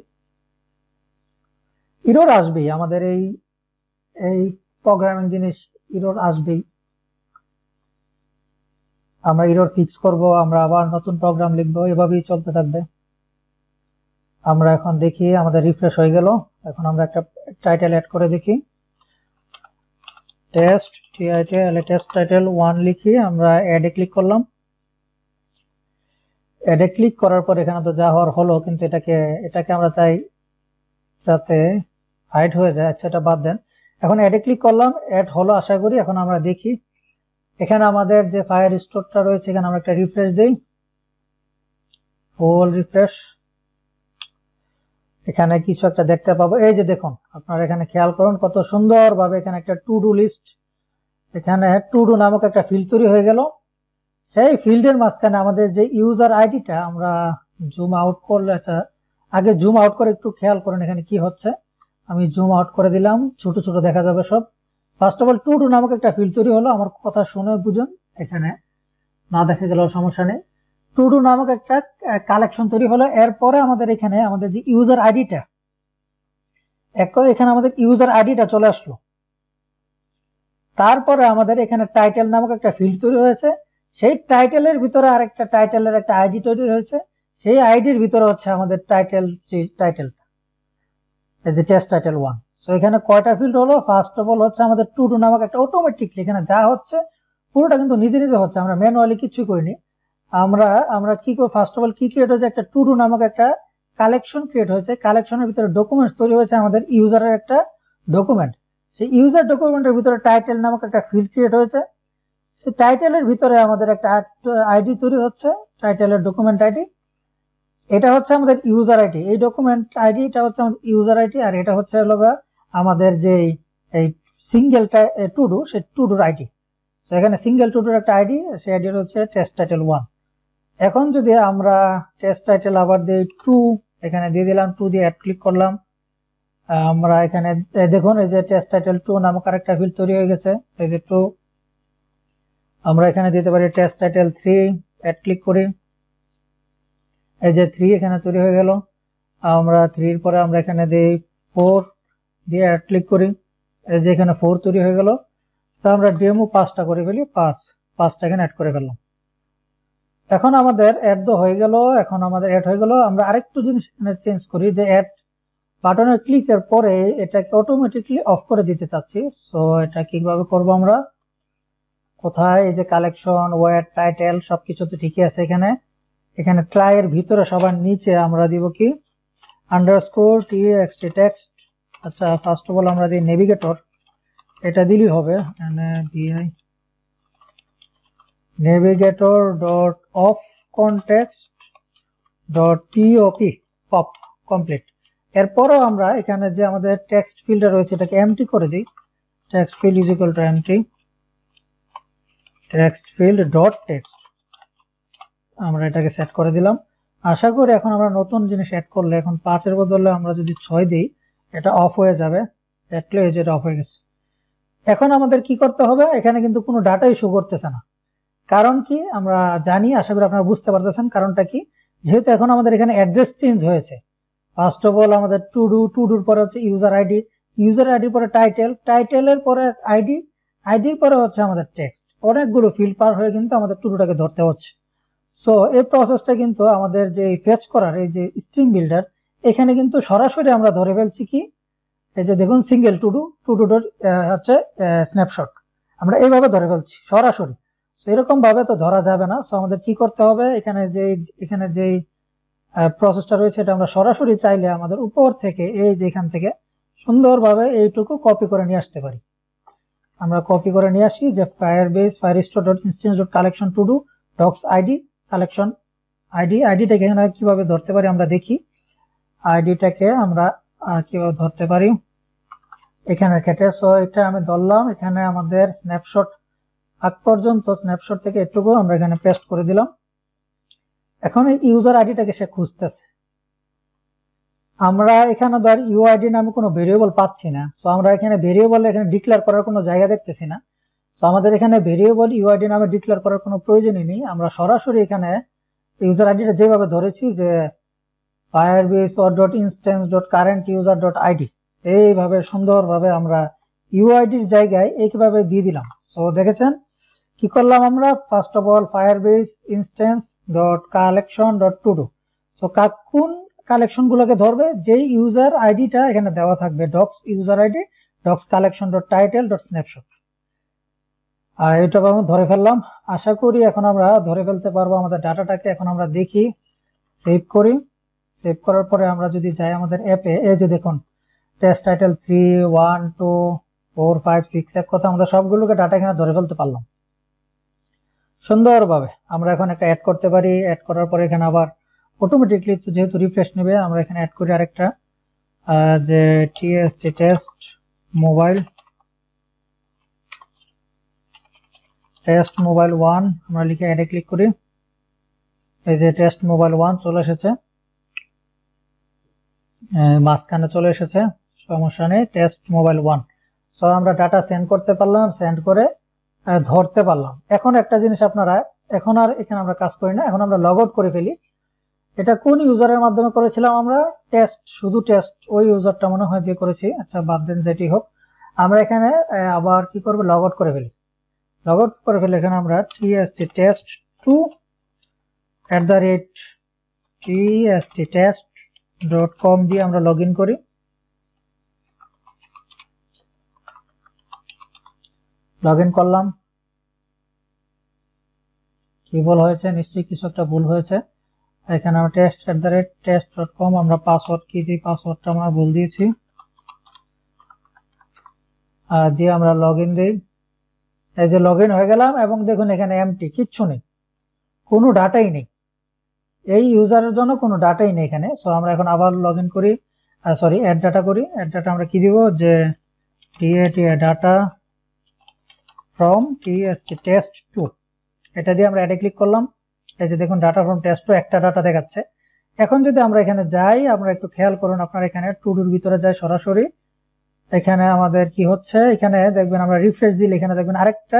ইরর আসবেই, আমাদের এই প্রোগ্রামিং জিনিস ইরর আসবেই। আমরা ইরর ফিক্স করব, আমরা আবার নতুন প্রোগ্রাম লিখবো, এভাবেই চলতে থাকবে। আমরা এখন দেখি আমাদের রিফ্রেশ হয়ে গেল। এখন আমরা একটা টাইটেল অ্যাড করে দেখি, টেস্ট টাইটেল 1 লিখি। আমরা অ্যাডে ক্লিক করলাম। অ্যাডে ক্লিক করার পর এখানে তো যা হওয়ার হলো, কিন্তু এটাকে আমরা চাই যাতে হাইড হয়ে যায়। আচ্ছা, এটা বাদ দেন। এখন অ্যাডে ক্লিক করলাম, অ্যাড হলো আশা করি। এখন আমরা দেখি এখানে আমাদের যে ফায়ার স্টোরটা রয়েছে, এখানে আমরা একটা রিফ্রেশ দেই, ফুল রিফ্রেশ। এখানে কিছু একটা দেখতে পাবো। এই যে দেখুন, আপনারা এখানে খেয়াল করুন কত সুন্দর ভাবে এখানে একটা টু ডু লিস্ট, এখানে টু ডু নামক একটা ফিল্ড তৈরি হয়ে গেল। সেই ফিল্ডের মাঝখানে আমাদের যে ইউজার আইডিটা, আমরা জুম আউট করলে, আচ্ছা আগে জুম আউট করে একটু খেয়াল করুন এখানে কি হচ্ছে। আমি জুম আউট করে দিলাম, ছোট ছোট দেখা যাবে সব। First of all to do নামক একটা ফিল্ড তৈরি হলো। আমার কথা শুনে বুঝুন, এখানে না দেখা গেল সমস্যা নেই। টু ডু নামক একটা কালেকশন তৈরি হলো। এরপরে আমাদের এখানে আমাদের যে ইউজার আইডিটা, এখানে আমাদের ইউজার আইডিটা চলে আসলো। তারপরে আমাদের এখানে টাইটেল নামক একটা ফিল্ড তৈরি হয়েছে। সেই টাইটেলের ভিতরে আরেকটা টাইটেলের একটা আইডি তৈরি হয়েছে। সেই আইডির ভিতরে হচ্ছে আমাদের টাইটেলটা, এই যে টেস্ট টাইটেল 1। সো এখানে কয়টা ফিল্ড হলো? ফার্স্ট অফ অল হচ্ছে আমাদের টু ডু নামক একটা অটোমেটিকলি এখানে যা হচ্ছে পুরোটা কিন্তু নিজে নিজে হচ্ছে, আমরা ম্যানুয়ালি কিছু করিনি। আমরা কি করব? ফার্স্ট অফ অল কি ক্রিয়েট হয়েছে? একটা টু ডু নামক একটা কালেকশন ক্রিয়েট হয়েছে। কালেকশনের ভিতরে ডকুমেন্টস তৈরি হয়েছে, আমাদের ইউজারের একটা ডকুমেন্ট। সেই ইউজার ডকুমেন্টের ভিতরে টাইটেল নামক একটা ফিল্ড ক্রিয়েট হয়েছে। সেই টাইটেলের ভিতরে আমাদের একটা আইডি তৈরি হচ্ছে, টাইটেলের ডকুমেন্ট আইডি। এটা হচ্ছে আমাদের ইউজার আইডি, এই ডকুমেন্ট আইডি এটা হচ্ছে আমাদের ইউজার আইডি। আর এটা হচ্ছে আমাদের যে এই সিঙ্গেল টু ডু, সেই টু ডুর আইডি। তো এখানে সিঙ্গেল টু ডুর একটা আইডি, সেই আইডি হচ্ছে টেস্ট টাইটেল 1। এখন যদি আমরা টেস্ট টাইটেল আবার দিই 2, এখানে দিয়ে দিলাম 2 দিয়ে অ্যাড ক্লিক করলাম। আমরা এখানে দেখুন এই যে টেস্ট টাইটেল 2 নামক আরেকটা ফিল্ড তৈরি হয়ে গেছে, এই যে 2। আমরা এখানে দিতে পারি টেস্ট টাইটেল 3, অ্যাড ক্লিক করি। এই যে 3 এখানে তৈরি হয়ে গেল। আমরা 3 এর পরে আমরা এখানে দিই 4 দিয়ে অ্যাড ক্লিক করি। এই যে এখানে 4 তৈরি হয়ে গেল। তো আমরা ডেমো 5টা করে ফেলি, 5টা এখানে অ্যাড করে ফেললাম। এখন আমাদের অ্যাড হয়ে গেল। আমরা আরেকটু জিনিস এখানে চেঞ্জ করি, যে অ্যাড বাটনের ক্লিকের পরে এটাকে অটোমেটিকলি অফ করে দিতে চাচ্ছি। সো এটা কিভাবে করব? আমরা কোথায়, এই যে কালেকশন, ওয়েট, টাইটেল সবকিছু তো ঠিকই আছে। এখানে ট্রাই এর ভিতরে সবার নিচে আমরা দিব কি, আন্ডারস্কোর টিএক্সটি টেক্সট। আচ্ছা, ফার্স্ট অফ অল আমরা দিই নেভিগেটর, এটা দিলেই হবে। Navigator dot of context dot pop complete. এরপরও আমরা এখানে যে আমাদের টেক্সট ফিল্ডটা রয়েছে এটাকে এমটি করে দিই। Text field is equal to empty, text field dot text. আমরা এটাকে সেট করে দিলাম। আশা করি এখন আমরা নতুন জিনিস অ্যাড করলে, এখন 5 এর বদলে আমরা যদি 6 দিই, এটা অফ হয়ে যাবে। দেখলে এই যে এটা অফ হয়ে গেছে। এখন আমাদের কি করতে হবে, এখানে কিন্তু কোনো ডাটা ইস্যু করতেছে না। কারণ কি আমরা জানি, আশা করি আপনারা বুঝতে পারতেছেন কারণটা কি। যেহেতু এখন আমাদের এখানে অ্যাড্রেস চেঞ্জ হয়েছে, ফার্স্ট অফ অল আমাদের টু ডুর পরে হচ্ছে ইউজার আইডি, ইউজার আইডির পরে টাইটেল, টাইটেলের পরে আইডি, আইডির পরে হচ্ছে আমাদের টেক্সট। অনেকগুলো ফিল্ড পার হয়ে কিন্তু আমাদের টুডুটাকে ধরতে হচ্ছে। সো এই প্রসেসটা কিন্তু আমাদের যে ফেচ করার এই যে স্ট্রিম বিল্ডার, এখানে কিন্তু সরাসরি আমরা ধরে ফেলছি কি, এই যে দেখুন সিঙ্গেল টু ডু ডট হচ্ছে স্ন্যাপশট, আমরা এইভাবে ধরে ফেলছি সরাসরি। এরকম ভাবে তো ধরা যাবে না। সো আমাদের কি করতে হবে, এখানে যে প্রসেসটা রয়েছে এটা আমরা সরাসরি চাইলে আমাদের উপর থেকে এই যে এখান থেকে সুন্দরভাবে এইটুকু কপি করে নিয়ে আসতে পারি। আমরা কপি করে নিয়ে আসি যে firebase firestore dot instance dot collection to do docs ID collection ID. আইডিটাকে এখানে কিভাবে ধরতে পারি আমরা দেখি। আইডিটাকে আমরা কিভাবে ধরতে পারি এখানে কেটে। সো এটা আমি ধরলাম, এখানে আমাদের স্ন্যাপশট আগ পর্যন্ত, স্ন্যাপশট থেকে এটুকু আমরা এখানে পেস্ট করে দিলাম। এখন এই ইউজার আইডিটাকে সে খুঁজতেছে। আমরা এখানে ধর ইউআইডি নামে কোনো ভেরিয়েবল পাচ্ছি না। সো আমরা এখানে ভেরিয়েবল এখানে ডিক্লেয়ার করার কোনো জায়গা দেখতেছি না। সো আমাদের এখানে ভেরিয়েবল ইউআইডি নামে ডিক্লেয়ার করার কোনো প্রয়োজনই নেই। আমরা সরাসরি এখানে ইউজার আইডিটা যেভাবে ধরেছি যে Firebase dot instance dot current user dot ID, এইভাবে সুন্দরভাবে আমরা ইউআইডির জায়গায় এইভাবে দিয়ে দিলাম। সো দেখেছেন কি করলাম আমরা, first of all firebase instance dot collection dot to do. So কোন কালেকশন গুলোকে ধরবে, যেই ইউজার আইডিটা এখানে দেওয়া থাকবে, docs user ID docs collection dot title dot snapshot, আর এটা আমরা ধরে ফেললাম। আশা করি এখন আমরা ধরে ফেলতে পারবো আমাদের ডাটাটাকে। এখন আমরা দেখি, সেভ করি। সেভ করার পরে আমরা যদি যাই আমাদের অ্যাপে, এই যে দেখুন টেস্ট টাইটেল 3 1 2 4 5 6 এক কথা আমরা সবগুলোকে ডাটা এখানে ধরে ফেলতে পারলাম সুন্দরভাবে। আমরা এখন একটা অ্যাড করতে পারি। অ্যাড করার পরে এখানে আবার অটোমেটিকলি যেহেতু রিফ্রেশ নেবে, আমরা এখানে অ্যাড করি আরেকটা যে টিএসটি টেস্ট মোবাইল 1 আমরা লিখে অ্যাডে ক্লিক করি। এই যে টেস্ট মোবাইল 1 চলে এসেছে, মাঝখানে চলে এসেছে, সমস্যা নেই, টেস্ট মোবাইল 1। সো আমরা ডাটা সেন্ড করতে পারলাম, সেন্ড করে ধরতে পারলাম। এখন একটা জিনিস আপনারা, এখন আর এখানে আমরা কাজ করি না, এখন আমরা লগ আউট করে ফেলি। এটা কোন ইউজারের মাধ্যমে করেছিলাম আমরা, টেস্ট, শুধু টেস্ট, ওই ইউজারটা মনে হয় দিয়ে করেছি। আচ্ছা বাদ দেন, যেটি হোক, আমরা এখানে আবার কি করব, লগ আউট করে ফেলি। লগ আউট করে ফেলে এখানে আমরা tst2@tst-test.com দিয়ে আমরা লগ ইন করি। লগ ইন করলাম। কি ভুল হয়েছে, নিশ্চয়ই কিছু একটা ভুল হয়েছে। এখানে আমরা test@test.com আমরা পাসওয়ার্ড কি দিই, পাসওয়ার্ডটা আমরা ভুল দিয়েছি, আর দিয়ে আমরা লগ ইন দিই। এই যে লগ ইন হয়ে গেলাম এবং দেখুন এখানে এমটি, কিচ্ছু নেই, কোনো ডাটাই নেই, এই ইউজারের জন্য কোনো ডাটাই নেই এখানে। সো আমরা এখন আবার লগ ইন করি, সরি অ্যাড ডাটা করি। অ্যাড ডাটা আমরা কি দিব, যে ডাটা ফ্রম tst-test2, এটা দিয়ে আমরা অ্যাডে ক্লিক করলাম। এই যে দেখুন ডাটা ফ্রম টেস্ট2 একটা ডাটা দেখাচ্ছে। এখন যদি আমরা এখানে যাই, আমরা একটু খেয়াল করুন, আপনার এখানে টুডুর ভিতরে যাই সরাসরি, এখানে আমাদের কি হচ্ছে, এখানে দেখবেন আমরা রিফ্রেশ দিলে এখানে দেখবেন আরেকটা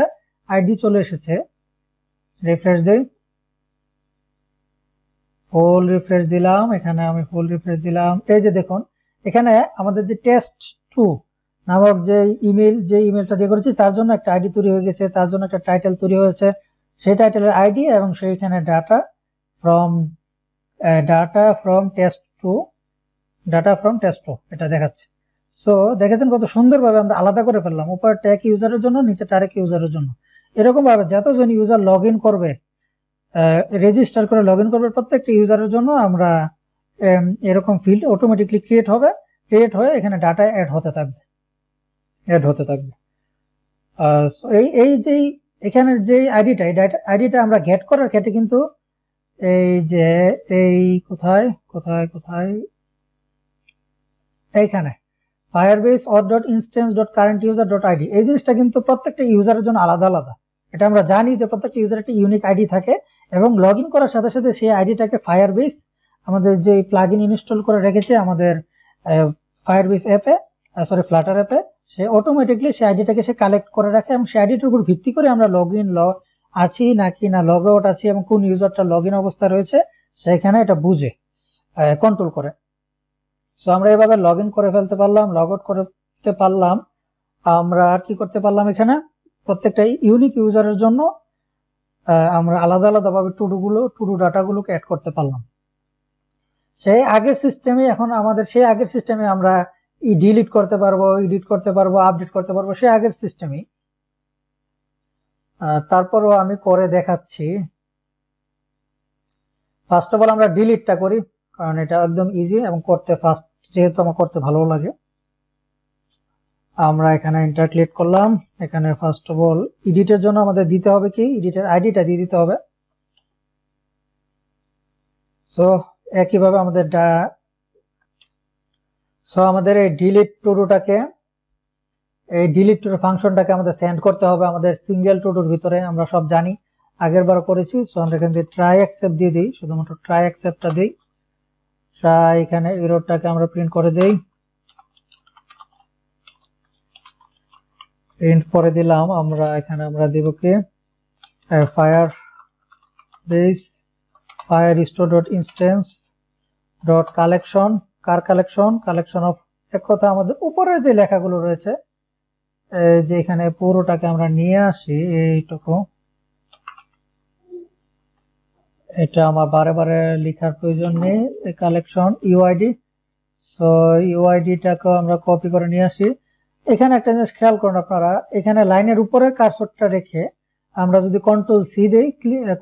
আইডি চলে এসেছে। রিফ্রেশ দেই, ফুল রিফ্রেশ দিলাম, এখানে আমি ফুল রিফ্রেশ দিলাম। এই যে দেখুন এখানে আমাদের যে টেস্ট2 নামক যে ইমেলটা দিয়ে করেছি তার জন্য একটা আইডি তৈরি হয়ে গেছে, তার জন্য একটা টাইটেল তৈরি হয়েছে, সেই টাইটেলের আইডি এবং সেইখানে ডাটা ফ্রম টেস্ট2 এটা দেখাচ্ছে। সো দেখেছেন কত সুন্দরভাবে আমরা আলাদা করে ফেললাম, উপরটা এক ইউজারের জন্য, নিচেটা আরেক ইউজারের জন্য। এরকম ভাবে যতজন ইউজার লগ ইন করবে, রেজিস্টার করে লগ ইন করবে, প্রত্যেকটা ইউজারের জন্য আমরা এরকম ফিল্ড অটোমেটিকলি ক্রিয়েট হয়ে এখানে ডাটা অ্যাড হতে থাকবে। এই যে এখানের যে আইডিটা আমরা গেট করার ক্ষেত্রে কিন্তু এই যে কোথায় এইখানে firebase.instance.current-user.id, এই জিনিসটা কিন্তু প্রত্যেকটা ইউজারের জন্য আলাদা আলাদা। এটা আমরা জানি যে প্রত্যেকটা ইউজার একটা ইউনিক আইডি থাকে, এবং লগ ইন করার সাথে সাথে সেই আইডিটাকে ফায়ারবেস আমাদের যে প্লাগইন ইনস্টল করে রেখেছে আমাদের ফায়ারবেস অ্যাপে, সরি ফ্লাটার অ্যাপে, সে অটোমেটিকলি সেই আইডিটাকে সে কালেক্ট করে রাখে এবং সেই আইডিটার উপর ভিত্তি করে আমরা লগ ইন আছি নাকি না লগ আউট আছি এবং কোন ইউজারটা লগ ইন অবস্থায় রয়েছে সেখানে এটা বুঝে কন্ট্রোল করে। সো আমরা এভাবে লগ ইন করে ফেলতে পারলাম, লগ আউট করতে পারলাম। আমরা আর কি করতে পারলাম, এখানে প্রত্যেকটা ইউনিক ইউজারের জন্য আমরা আলাদা আলাদা ভাবে টুডু ডাটাগুলোকে অ্যাড করতে পারলাম। সেই আগের সিস্টেমে এখন আমাদের সেই আগের সিস্টেমে আমরা ডিলিট করতে পারবো, এডিট করতে পারবো, আপডেট করতে পারবো সেই আগের সিস্টেমে। তারপরও আমি করে দেখাচ্ছি। ফার্স্ট অফ অল আমরা ডিলিটটা করি, কারণ এটা একদম ইজি এবং করতে ফাস্ট, যেহেতু আমার করতে ভালো লাগে। আমরা এখানে এন্টার ক্লিক করলাম। এখানে ফার্স্ট অফ অল এডিটের জন্য আমাদের দিতে হবে কি, এডিটের আইডিটা দিয়ে দিতে হবে। সো একইভাবে আমাদের এই ডিলিট টুডুটাকে, এই ডিলিট টুডু ফাংশনটাকে আমাদের সেন্ড করতে হবে আমাদের সিঙ্গেল টুডুর ভিতরে। আমরা সব জানি, আগের বার করেছি। সো আমরা এখান থেকে ট্রাই অ্যাকসেপ্ট দিয়ে দিই, শুধুমাত্র ট্রাই অ্যাকসেপ্টটা দিই। ট্রাই এখানে এররটাকে আমরা প্রিন্ট করে দেই, প্রিন্ট করে দিলাম। আমরা এখানে আমরা দেব কি, Firebase firestore.instance.collection, car collection, collection of, এক কথা আমাদের উপরের যে লেখাগুলো রয়েছে যে এখানে পুরোটাকে আমরা নিয়ে আসি এইটুকু। এটা আমার বারে বারে লেখার প্রয়োজন নেই। কালেকশন ইউআইডি, সো ইউআইডিটাকে আমরা কপি করে নিয়ে আসি। এখানে একটা জিনিস খেয়াল করুন আপনারা, এখানে লাইনের উপরে কার্সরটা রেখে আমরা যদি কন্ট্রোল সি দেই,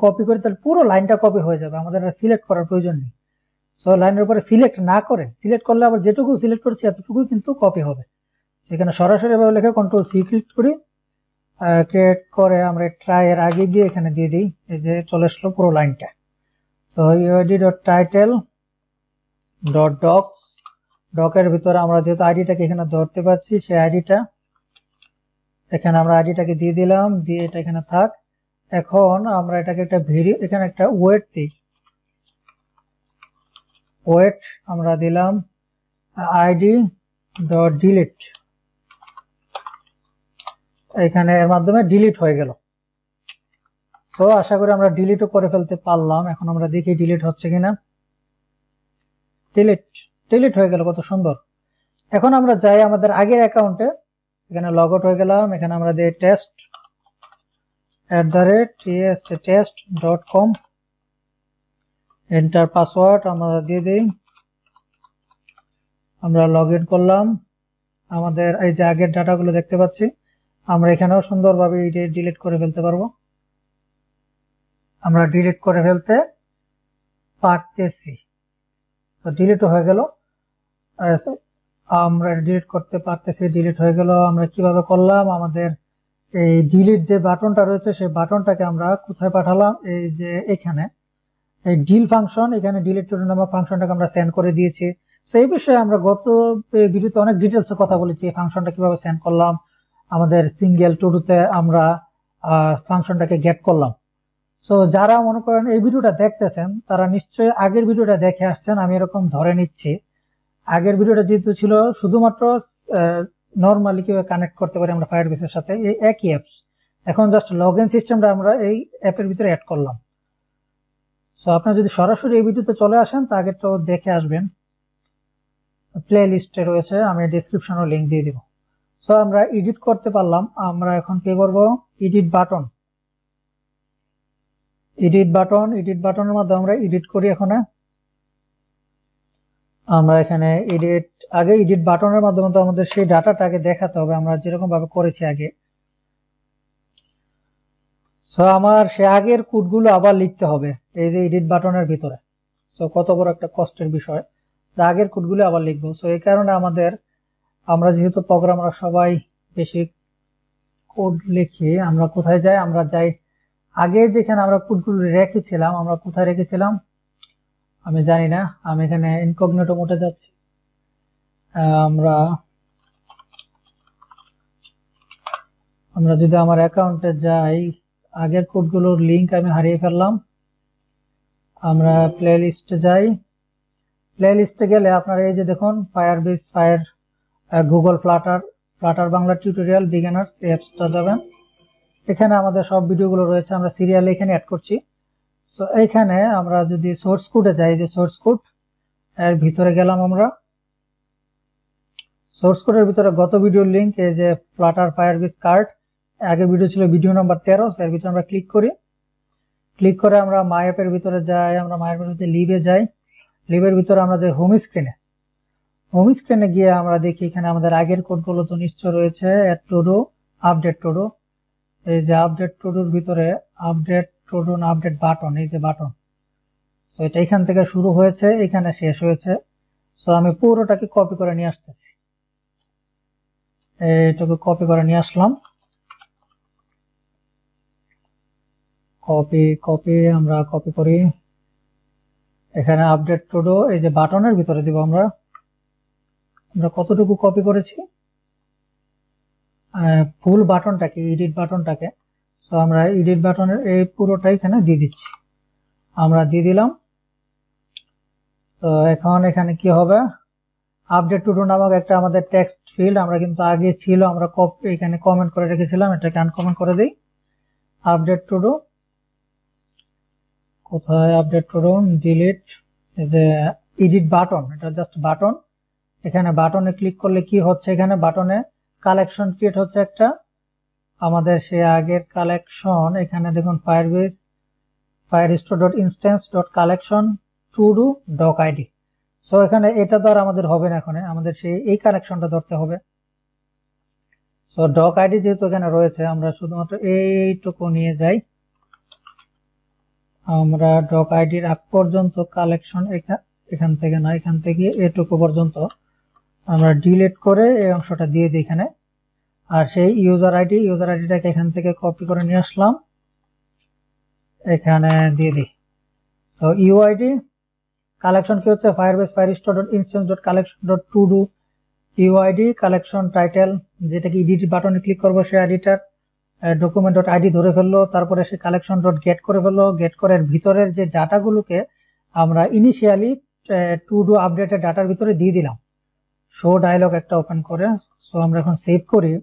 কপি করি, তাহলে পুরো লাইনটা কপি হয়ে যাবে, আমাদের সিলেক্ট করার প্রয়োজন নেই। সো লাইনের উপরে সিলেক্ট না করে, সিলেক্ট করলে আবার যেটুকু সিলেক্ট করছি এতটুকুই কিন্তু কপি হবে। সেখানে সরাসরি ভাবে লিখে কন্ট্রোল সি ক্লিক করি, ক্রিয়েট করে আমরা ট্রাই এর আগে দিয়ে এখানে দিয়ে দিই, এই যে চলে আসলো পুরো লাইনটা। সো uid.title.docs, ডকের ভিতরে আমরা যেহেতু আইডিটাকে এখানে ধরতে পারছি, সেই আইডিটা এখানে আমরা আইডিটাকে দিয়ে দিলাম, দিয়ে এটা এখানে থাক। এখন আমরা এটাকে একটা এখানে একটা ওয়েট দিই, ওয়েট আমরা দিলাম id.delete, এখানে এর মাধ্যমে ডিলিট হয়ে গেল। সো আশা করি আমরা ডিলিটও করে ফেলতে পারলাম। এখন আমরা দেখি ডিলিট হচ্ছে কিনা। ডিলিট হয়ে গেল, কত সুন্দর। এখন আমরা যাই আমাদের আগের অ্যাকাউন্টে, এখানে লগ আউট হয়ে গেলাম। এখানে আমরা দিই test@test.com, এন্টার পাসওয়ার্ড আমরা দিয়ে দিই। আমরা লগ ইন করলাম। আমাদের এই যে আগের ডাটাগুলো দেখতে পাচ্ছি, আমরা এখানেও সুন্দরভাবে ডিলিট করে ফেলতে পারবো। আমরা ডিলিট করে ফেলতে পারতেছি। তো ডিলিট হয়ে গেল, আমরা ডিলিট করতে পারতেছি, ডিলিট হয়ে গেল। আমরা কিভাবে করলাম, আমাদের এই ডিলিট যে বাটনটা রয়েছে সেই বাটনটাকে আমরা কোথায় পাঠালাম, এই যে এখানে এই ডিল ফাংশন, এখানে ডিলিট টুডু নামক ফাংশনটাকে আমরা সেন্ড করে দিয়েছি। সেই বিষয়ে আমরা গত ভিডিওতে অনেক ডিটেলসে কথা বলেছি, এই ফাংশনটা কিভাবে সেন্ড করলাম, আমাদের সিঙ্গেল টুডুতে আমরা ফাংশনটাকে গেট করলাম। সো যারা মনে করেন এই ভিডিওটা দেখতেছেন তারা নিশ্চয়ই আগের ভিডিওটা দেখে আসছেন, আমি এরকম ধরে নিচ্ছি। আগের ভিডিওটা যেহেতু ছিল শুধুমাত্র নর্মালি কিভাবে কানেক্ট করতে পারি আমরা ফায়ারবেসের সাথে, এই একই অ্যাপস। এখন জাস্ট লগ ইন সিস্টেমটা আমরা এই অ্যাপের ভিতরে অ্যাড করলাম। সো আপনারা যদি সরাসরি এই ভিডিওতে চলে আসেন তা আগে তো দেখে আসবেন, প্লে লিস্টে রয়েছে, আমি ডেসক্রিপশনে লিংক দিয়ে দিব। সো আমরা এডিট করতে পারলাম। আমরা এখন কি করব, এডিট বাটনের মাধ্যমে আমরা এডিট করি। এখন আমরা এখানে এডিট বাটনের মাধ্যমে তো আমাদের সেই ডাটাটাকে দেখাতে হবে আমরা যেরকম ভাবে করেছি আগে। সো আমার সে আগের কোডগুলো আবার লিখতে হবে এই যে এডিট বাটনের ভিতরে। সো কত বড় একটা কষ্টের বিষয়, আগের কোডগুলো আবার লিখবো। সো এই কারণে আমরা যেহেতু প্রোগ্রামার সবাই বেশি কোড লিখি, আমরা কোথায় যাই, আমরা যাই আগে যেখানে আমরা কোডগুলো রেখেছিলাম, আমরা কোথায় রেখেছিলাম আমি জানি না, আমি এখানে ইনকগনিটো মোডে যাচ্ছি। আমরা যদি আমার অ্যাকাউন্টে যাই, আগের কোডগুলোর লিংক আমি হারিয়ে ফেললাম। আমরা প্লে লিস্টে যাই। প্লে লিস্টে গেলে আপনারা এই যে দেখুন Firebase, fire, Google Flutter Bangla tutorial, beginners, এই অ্যাপসটা যাবেন। এখানে আমাদের সব ভিডিওগুলো রয়েছে, আমরা সিরিয়ালে এখানে অ্যাড করছি। সো এইখানে আমরা যদি সোর্স কোডে যাই, যে সোর্স কোড এর ভিতরে গেলাম আমরা। সোর্স কোডের ভিতরে গত ভিডিওর লিংক, এই যে ফ্লাটার ফায়ারবেস কার্ড, আগের ভিডিও ছিল ভিডিও নাম্বার 13, এর ভিতরে আমরা ক্লিক করি। ক্লিক করে আমরা মাই অ্যাপের ভিতরে যাই, আমরা মাই অ্যাপের ভিতরে লিভে যাই। লিভের ভিতরে আমরা যে হোম স্ক্রিনে গিয়ে আমরা দেখি এখানে আমাদের আগের কোডগুলো তো নিশ্চয় রয়েছে, add to do, update to do. এই যে আপডেট টু ডুর ভিতরে আপডেট টু ডু না আপডেট বাটন, এই যে বাটন। সো এটা এখান থেকে শুরু হয়েছে, এখানে শেষ হয়েছে। সো আমি পুরোটাকে কপি করে নিয়ে আসতেছি, এইটুকু কপি করে নিয়ে আসলাম। আমরা কপি করি। এখানে আপডেট টু ডু, এই যে বাটনের ভিতরে দিব আমরা কতটুকু কপি করেছি, ফুল বাটনটাকে, এডিট বাটনটাকে। সো আমরা এডিট বাটনের এই পুরোটা এখানে দিয়ে দিচ্ছি, আমরা দিয়ে দিলাম। সো এখন এখানে কি হবে, আপডেট টু ডু নামক একটা আমাদের টেক্সট ফিল্ড আমরা কিন্তু আগে ছিল, আমরা এখানে কমেন্ট করে রেখেছিলাম, এটাকে আনকমেন্ট করে দিই। আপডেট টু ডু কোথায়, আপডেট টু ডু ডিলিট, এই যে এডিট বাটন, এটা জাস্ট বাটন। এখানে বাটনে ক্লিক করলে কি হচ্ছে, এখানে বাটনে কালেকশন ক্রিয়েট হচ্ছে একটা আমাদের সেই আগের কালেকশন। এখানে দেখুন Firebase firestore.instance.collection to do doc id। So এখানে এটা তো আর আমাদের হবে না, এখন আমাদের সেই এই কালেকশনটা ধরতে হবে। সো ডক আইডি যেহেতু এখানে রয়েছে, আমরা শুধুমাত্র এইটুকু নিয়ে যাই। আমরা ডক আইডির আগ পর্যন্ত কালেকশন এখান থেকে না, এখান থেকে এটুকু পর্যন্ত আমরা ডিলিট করে এই অংশটা দিয়ে দিই এখানে। আর সেই ইউজার আইডিটাকে এখান থেকে কপি করে নিয়ে আসলাম, এখানে দিয়ে দিই। সো ইউআইডি কালেকশন কি হচ্ছে, Firebase firestore.instance.collection.todo UID collection title, যেটাকে এডিট বাটনে ক্লিক করবো সে আইডিটার document.id ধরে ফেললো, তারপরে সে collection.get করে ফেললো, গেট করে ভিতরের যে ডাটাগুলোকে আমরা ইনিশিয়ালি টু ডু আপডেটের ডাটার ভিতরে দিয়ে দিলাম। শো ডায়লগ একটা ওপেন করে। সো আমরা এখন সেভ করি,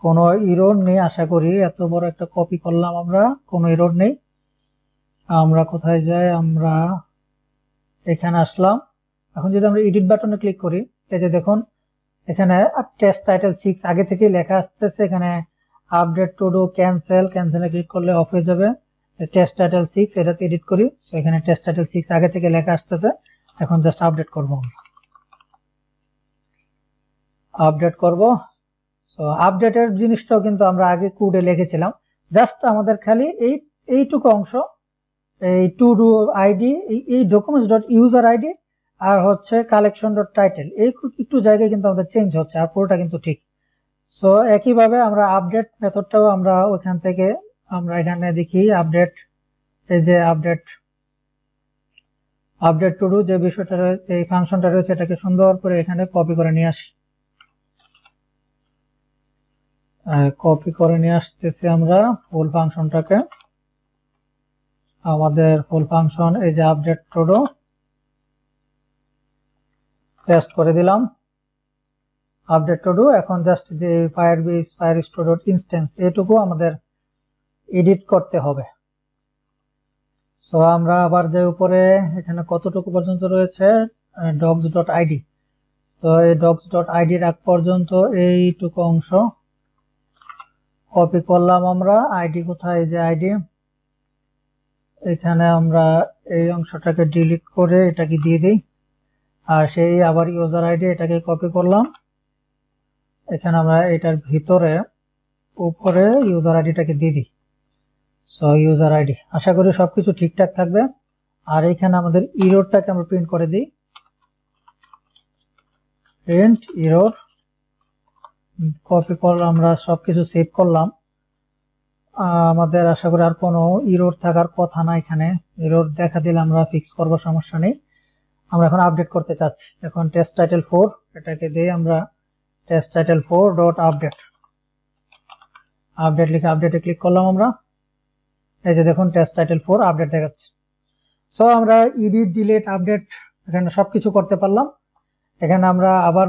কোনো এরর নেই আশা করি, এত বড় একটা কপি করলাম আমরা, কোনো এরর নেই। আমরা কোথায় যাই, আমরা এখানে আসলাম। এখন যদি আমরা এডিট বাটনে ক্লিক করি, এই যে দেখুন এখানে টেস্ট টাইটেল 6 আগে থেকেই লেখা আসতেছে, এখানে আপডেট টু ডু ক্যান্সেলে ক্লিক করলে অফ হয়ে যাবে। টেস্ট টাইটেল 6 এটাতে এডিট করি। সো এখানে টেস্ট টাইটেল 6 আগে থেকে লেখা আসতেছে, এখন জাস্ট আপডেট করব আমরা, আপডেট করব। সো আপডেটের জিনিসটাও কিন্তু আমরা আগে কোডে লিখেছিলাম, জাস্ট আমাদের খালি এইটুকু অংশ, এই টু ডু আইডি, এই documents.user id আর হচ্ছে collection.title, এই একটু জায়গায় কিন্তু আমাদের চেঞ্জ হচ্ছে, আর পুরোটা কিন্তু ঠিক। সো একইভাবে আমরা আপডেট মেথডটাও আমরা ওইখান থেকে আমরা এখানে দেখি আপডেট, এই যে আপডেট টু ডু যে বিষয়টা রয়েছে, এই ফাংশনটা রয়েছে, এটাকে সুন্দর করে এখানে কপি করে নিয়ে আসি, আসতেছি আমরা ফুল ফাংশনটাকে। আমাদের ফুল ফাংশন এই যে আপডেট টু ডু পেস্ট করে দিলাম, আপডেট টু ডু। এখন জাস্ট যে firestore.instance এটুকু আমাদের এডিট করতে হবে। সো আমরা আবার যে উপরে এখানে কতটুকু পর্যন্ত রয়েছে, docs.id। সো এই docs.id এর আগ পর্যন্ত এইটুকু অংশ কপি করলাম আমরা। আইডি কোথায়, যে আইডি, এখানে আমরা এই অংশটাকে ডিলিট করে এটাকে দিয়ে দিই। আর সেই আবার ইউজার আইডি, এটাকে কপি করলাম, এখানে আমরা এটার ভিতরে উপরে ইউজার আইডিটাকে দিয়ে দিই। সো ইউজার আইডি, আশা করি সবকিছু ঠিকঠাক থাকবে। আর এখানে আমাদের এররটাকে আমরা প্রিন্ট করে দিই, প্রিন্ট এরর। কপি করলাম, আমরা সবকিছু সেভ করলাম। আমাদের আশা করি আর কোনো এরর থাকার কথা না, এখানে এরর দেখা দিলে আমরা ফিক্স করব, সমস্যা নেই। আমরা এখন আপডেট করতে চাচ্ছি, এখন টেস্ট টাইটেল 4 এটাকে দিয়ে আমরা টেস্ট টাইটেল 4.আপডেট, আপডেট লিখে আপডেটে ক্লিক করলাম আমরা। এই যে দেখুন টেস্ট টাইটেল 4 আপডেট দেখাচ্ছে। সো আমরা এডিট, ডিলিট, আপডেট এখানে সবকিছু করতে পারলাম। এখানে আমরা আবার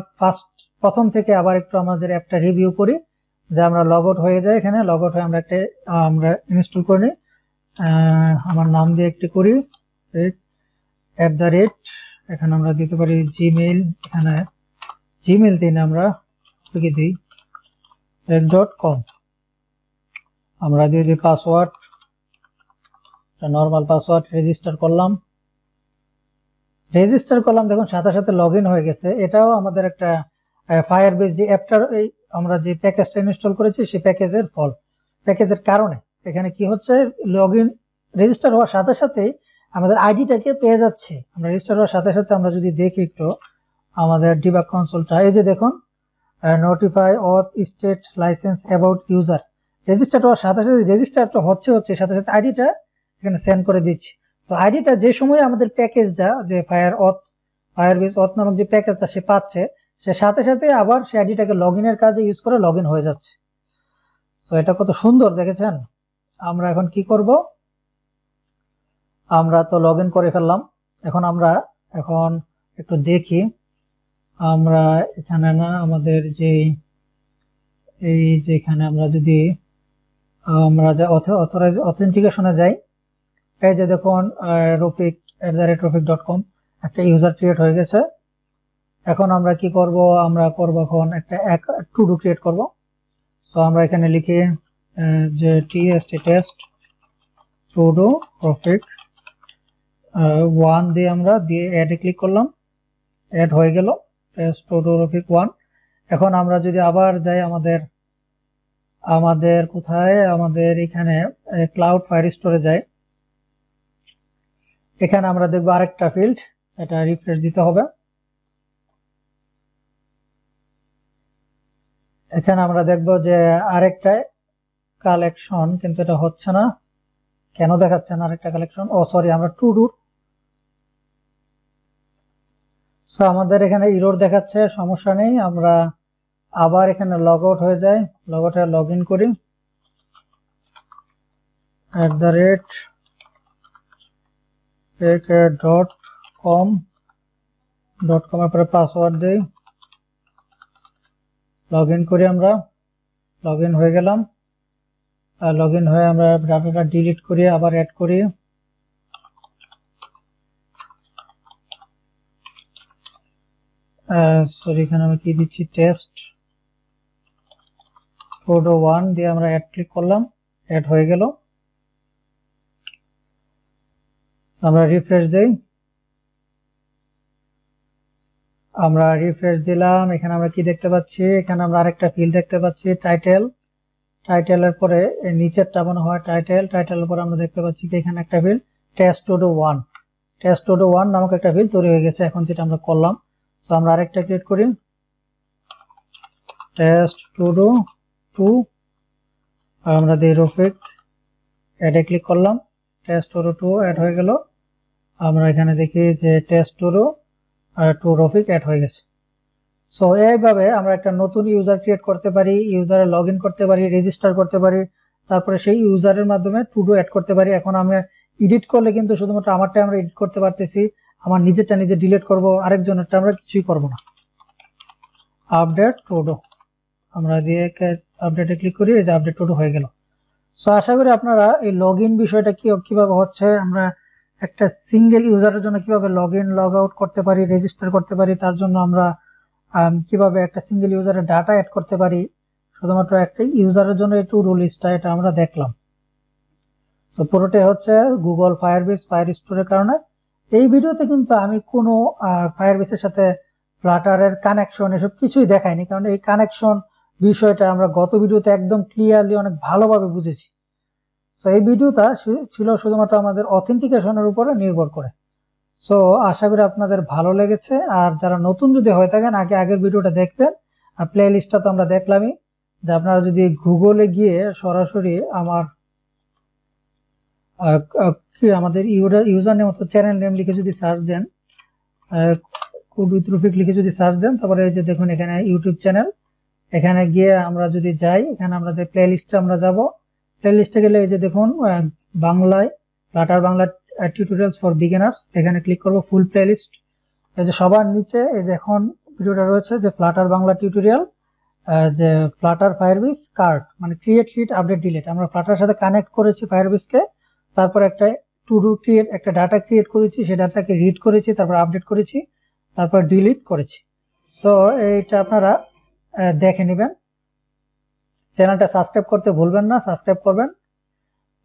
প্রথম থেকে আবার একটু আমাদের অ্যাপটা রিভিউ করি, যে আমরা লগ আউট হয়ে যাই। এখানে লগ আউট হয়ে আমরা ইনস্টল করে নিই। আমার নাম দিয়ে একটি করি, @ এখানে আমরা দিতে পারি জিমেইল। এখানে জিমেইল দিন আমরা লিখে দিই .com। আমরা দিয়ে দিই পাসওয়ার্ড, নর্মাল পাসওয়ার্ড। রেজিস্টার করলাম। দেখুন সাথে সাথে লগ ইন হয়ে গেছে। এটাও আমাদের একটা ফায়ারবেস যে অ্যাপটার আমরা যে প্যাকেজটা ইনস্টল করেছি সেই প্যাকেজের ফল, প্যাকেজের কারণে এখানে কি হচ্ছে, লগ ইন রেজিস্টার হওয়ার সাথে সাথে আমাদের আইডিটাকে পেয়ে যাচ্ছে। আমরা রেজিস্টার হওয়ার সাথে সাথে আমরা যদি দেখি একটু আমাদের ডিবাগ কনসোলটা, এই যে দেখুন notify auth state listeners about user. Register হওয়ার সাথে সাথে রেজিস্টারটা হচ্ছে সাথে সাথে আইডিটা এখানে সেন্ড করে দিচ্ছি। তো আইডিটা যে সময় আমাদের প্যাকেজটা যে ফায়ারবেস অথ নামক যে প্যাকেজটা সে পাচ্ছে, সে সাথে সাথে আবার সে আইডিটাকে লগ ইনের কাজে ইউজ করে লগ ইন হয়ে যাচ্ছে। তো এটা কত সুন্দর দেখেছেন। আমরা এখন কি করব, আমরা তো লগ ইন করে ফেললাম। আমরা এখন একটু দেখি, আমরা এখানে না আমাদের যে এই যে এখানে আমরা যদি আমরা যা অথেন্টিকেশনে যাই, এই যে দেখুন রফিক @rofik.com একটা ইউজার ক্রিয়েট হয়ে গেছে। এখন আমরা কি করব, আমরা করব এখন একটা টু ডু ক্রিয়েট করব। সো আমরা এখানে লিখি যে টেস্ট টু ডু রফিক 1 দিয়ে আমরা অ্যাডে ক্লিক করলাম, অ্যাড হয়ে গেল টেস্ট টু ডু রফিক 1। এখন আমরা যদি আবার যাই আমাদের কোথায়, আমাদের এখানে ক্লাউড ফায়ারস্টোরে যাই, এখানে আমরা দেখবো আরেকটা ফিল্ড, এটা রিফ্রেশ দিতে হবে। এখানে আমরা দেখবো যে আরেকটা কালেকশন, কিন্তু এটা হচ্ছে না, কেন দেখাচ্ছে না আরেকটা কালেকশন? ও সরি, আমরা টু ডু। সো আমাদের এখানে ইরর দেখাচ্ছে, সমস্যা নেই। আমরা আবার এখানে লগ আউট হয়ে যাই, লগ আউট হয়ে লগ ইন করি @fake.com এর পরে পাসওয়ার্ড দেই, লগ ইন করি। আমরা লগ ইন হয়ে গেলাম। লগ ইন হয়ে আমরা ডাটাটা ডিলিট করি, আবার অ্যাড করি। সরি, এখানে আমি কি দিচ্ছি, টেস্ট ফটো 1 দিয়ে আমরা অ্যাড ক্লিক করলাম, অ্যাড হয়ে গেল। আমরা রিফ্রেশ দেই, আমরা রিফ্রেশ দিলাম। এখানে আমরা কি দেখতে পাচ্ছি, এখানে আমরা আরেকটা ফিল্ড দেখতে পাচ্ছি টাইটেলের পরে নিচেরটা মনে হয় টাইটেলের পরে আমরা দেখতে পাচ্ছি কি এখানে একটা ফিল্ড টেস্ট টু ডু 1 নামক একটা ফিল্ড তৈরি হয়ে গেছে। এখন যেটা আমরা করলাম, সো আমরা আরেকটা ক্রিয়েট করি টেস্ট টু ডু 2, আমরা দিই রফিক, অ্যাডে ক্লিক করলাম, টেস্ট টু ডু 2 অ্যাড হয়ে গেল। আমরা এখানে দেখি যে test to do Rafiq add হয়ে গেছে। সো এইভাবে আমরা একটা নতুন ইউজার ক্রিয়েট করতে পারি, ইউজারে লগ ইন করতে পারি, রেজিস্টার করতে পারি, তারপরে সেই ইউজারের মাধ্যমে টু ডু অ্যাড করতে পারি। এখন আমরা এডিট করলে কিন্তু শুধুমাত্র আমারটা আমরা এডিট করতে পারতেছি, আমার নিজেরটা নিজে ডিলিট করব, আরেকজনেরটা আমরা কিছুই করব না। আপডেট টু ডু আমরা দিয়ে আপডেটে ক্লিক করি, এই যে আপডেট টু ডু হয়ে গেল। সো আশা করি আপনারা এই লগ ইন বিষয়টা কিভাবে হচ্ছে, আমরা একটা সিঙ্গেল ইউজারের জন্য কিভাবে লগ ইন লগ আউট করতে পারি, রেজিস্টার করতে পারি, তার জন্য আমরা কিভাবে একটা সিঙ্গেল ইউজারের ডাটা অ্যাড করতে পারি, শুধুমাত্র একটা ইউজারের জন্য এই টু ডু লিস্টটা, এটা আমরা দেখলাম। তো পুরোটাই হচ্ছে গুগল ফায়ারবেস ফায়ারস্টোরের কারণে। এই ভিডিওতে কিন্তু আমি কোনো ফায়ারবেসের সাথে ফ্লাটারের কানেকশন এসব কিছুই দেখাইনি, কারণ এই কানেকশন বিষয়টা আমরা গত ভিডিওতে একদম ক্লিয়ারলি অনেক ভালোভাবে বুঝেছি। তো এই ভিডিওটা ছিল শুধুমাত্র আমাদের অথেন্টিকেশনের উপরে নির্ভর করে। সো আশা করি আপনাদের ভালো লেগেছে। আর যারা নতুন যদি হয়ে থাকেন, আগের ভিডিওটা দেখবেন। আর প্লে লিস্টটা তো আমরা দেখলামই, যে আপনারা যদি গুগলে গিয়ে সরাসরি আমাদের ইউজার নেম অথবা চ্যানেল নেম লিখে যদি সার্চ দেন, কুড উইথ রফিক লিখে যদি সার্চ দেন, তারপরে এই যে দেখুন এখানে ইউটিউব চ্যানেল, এখানে গিয়ে আমরা যদি যাই, এখানে আমরা যে প্লে লিস্টে আমরা যাব, প্লে লিস্টে গেলে এই যে দেখুন বাংলায় Flutter Bangla tutorials for beginners, এখানে ক্লিক করব ফুল প্লেলিস্ট। এই যে সবার নিচে এই যে এখন ভিডিওটা রয়েছে যে ফ্লাটার বাংলা টিউটোরিয়াল, যে ফ্লাটার ফায়ারবেস কার্ড মানে ক্রিয়েট, হিট, আপডেট, ডিলিট। আমরা ফ্লাটারের সাথে কানেক্ট করেছি ফায়ারবেসকে, তারপর একটা টু ডু ক্রিয়েট, একটা ডাটা ক্রিয়েট করেছি, সেই ডাটাকে রিড করেছি, তারপর আপডেট করেছি, তারপর ডিলিট করেছি। সো এইটা আপনারা দেখে নেবেন। চ্যানেলটা সাবস্ক্রাইব করতে ভুলবেন না, সাবস্ক্রাইব করবেন।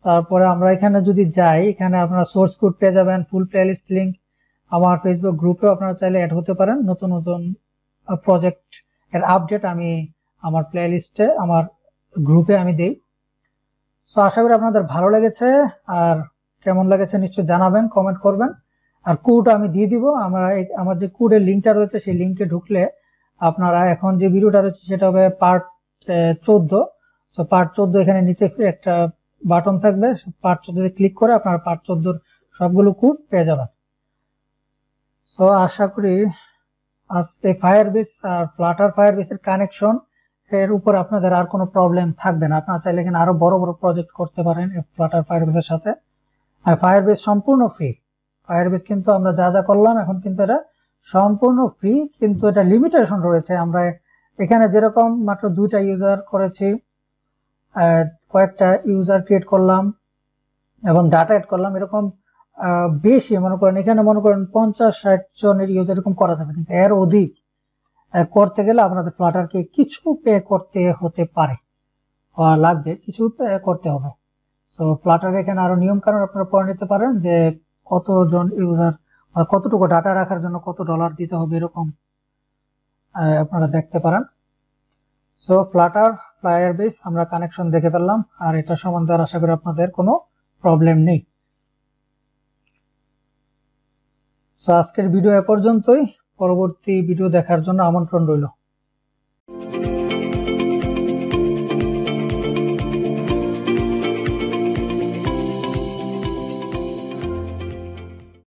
তারপরে আমরা এখানে যদি যাই, এখানে আপনারা সোর্স কোড পেয়ে যাবেন, ফুল প্লেলিস্ট লিংক। আমার ফেসবুক গ্রুপেও আপনারা চাইলে অ্যাড হতে পারেন। নতুন নতুন প্রজেক্ট এর আপডেট আমি আমার প্লেলিস্টে, আমার গ্রুপে আমি দেই। সো আশা করি আপনাদের ভালো লেগেছে, আর কেমন লেগেছে নিশ্চয়ই জানাবেন, কমেন্ট করবেন। আর কোড আমি দিয়ে দিব, আমার যে কোডের লিঙ্কটা রয়েছে সেই লিঙ্কে ঢুকলে আপনারা এখন যে ভিডিওটা রয়েছে সেটা হবে পার্ট 14। সো পার্ট 14 এখানে নিচে একটা বাটন থাকবে, পার্ট 14 তে ক্লিক করে আপনারা পার্ট 14 সবগুলো কোড পেয়ে যাবেন। সো আশা করি আজকে ফায়ারবেস আর ফ্লাটার ফায়ারবেসের কানেকশন এর উপর আপনাদের আর কোনো প্রবলেম থাকবে না। আপনারা চাইলে এখানে আরো বড় বড় প্রজেক্ট করতে পারেন ফ্লাটার ফায়ারবেসের সাথে। আর ফায়ারবেস সম্পূর্ণ ফ্রি। ফায়ারবেস কিন্তু আমরা যা যা করলাম এখন কিন্তু এটা সম্পূর্ণ ফ্রি, কিন্তু এটা লিমিটেশন রয়েছে। আমরা এখানে যেরকম মাত্র 2টা ইউজার করেছি, কয়েকটা ইউজার ক্রিয়েট করলাম এবং ডাটা এড করলাম, এরকম বেশি মনে করেন এখানে মনে করেন 50-60 জনের ইউজার এরকম করা যাবে, কিন্তু এর অধিক করতে গেলে আপনাদের ফ্লাটারকে কিছু পে করতে হতে পারে, লাগবে কিছু পে করতে হবে। সো ফ্লাটার এখানে আরো নিয়ম কানুন আপনারা পড়ে নিতে পারেন, যে কতজন ইউজার কতটুকু ডাটা রাখার জন্য কত ডলার দিতে হবে, এরকম আপনারা দেখতে পারেন। সো ফ্লাটার ফায়ারবেস আমরা কানেকশন দেখে ফেললাম, আর এটা সম্বন্ধে আশা করি আপনাদের কোনো প্রবলেম নেই। সো আজকের ভিডিও এ পর্যন্তই। পরবর্তী ভিডিও দেখার জন্য আমন্ত্রণ রইল।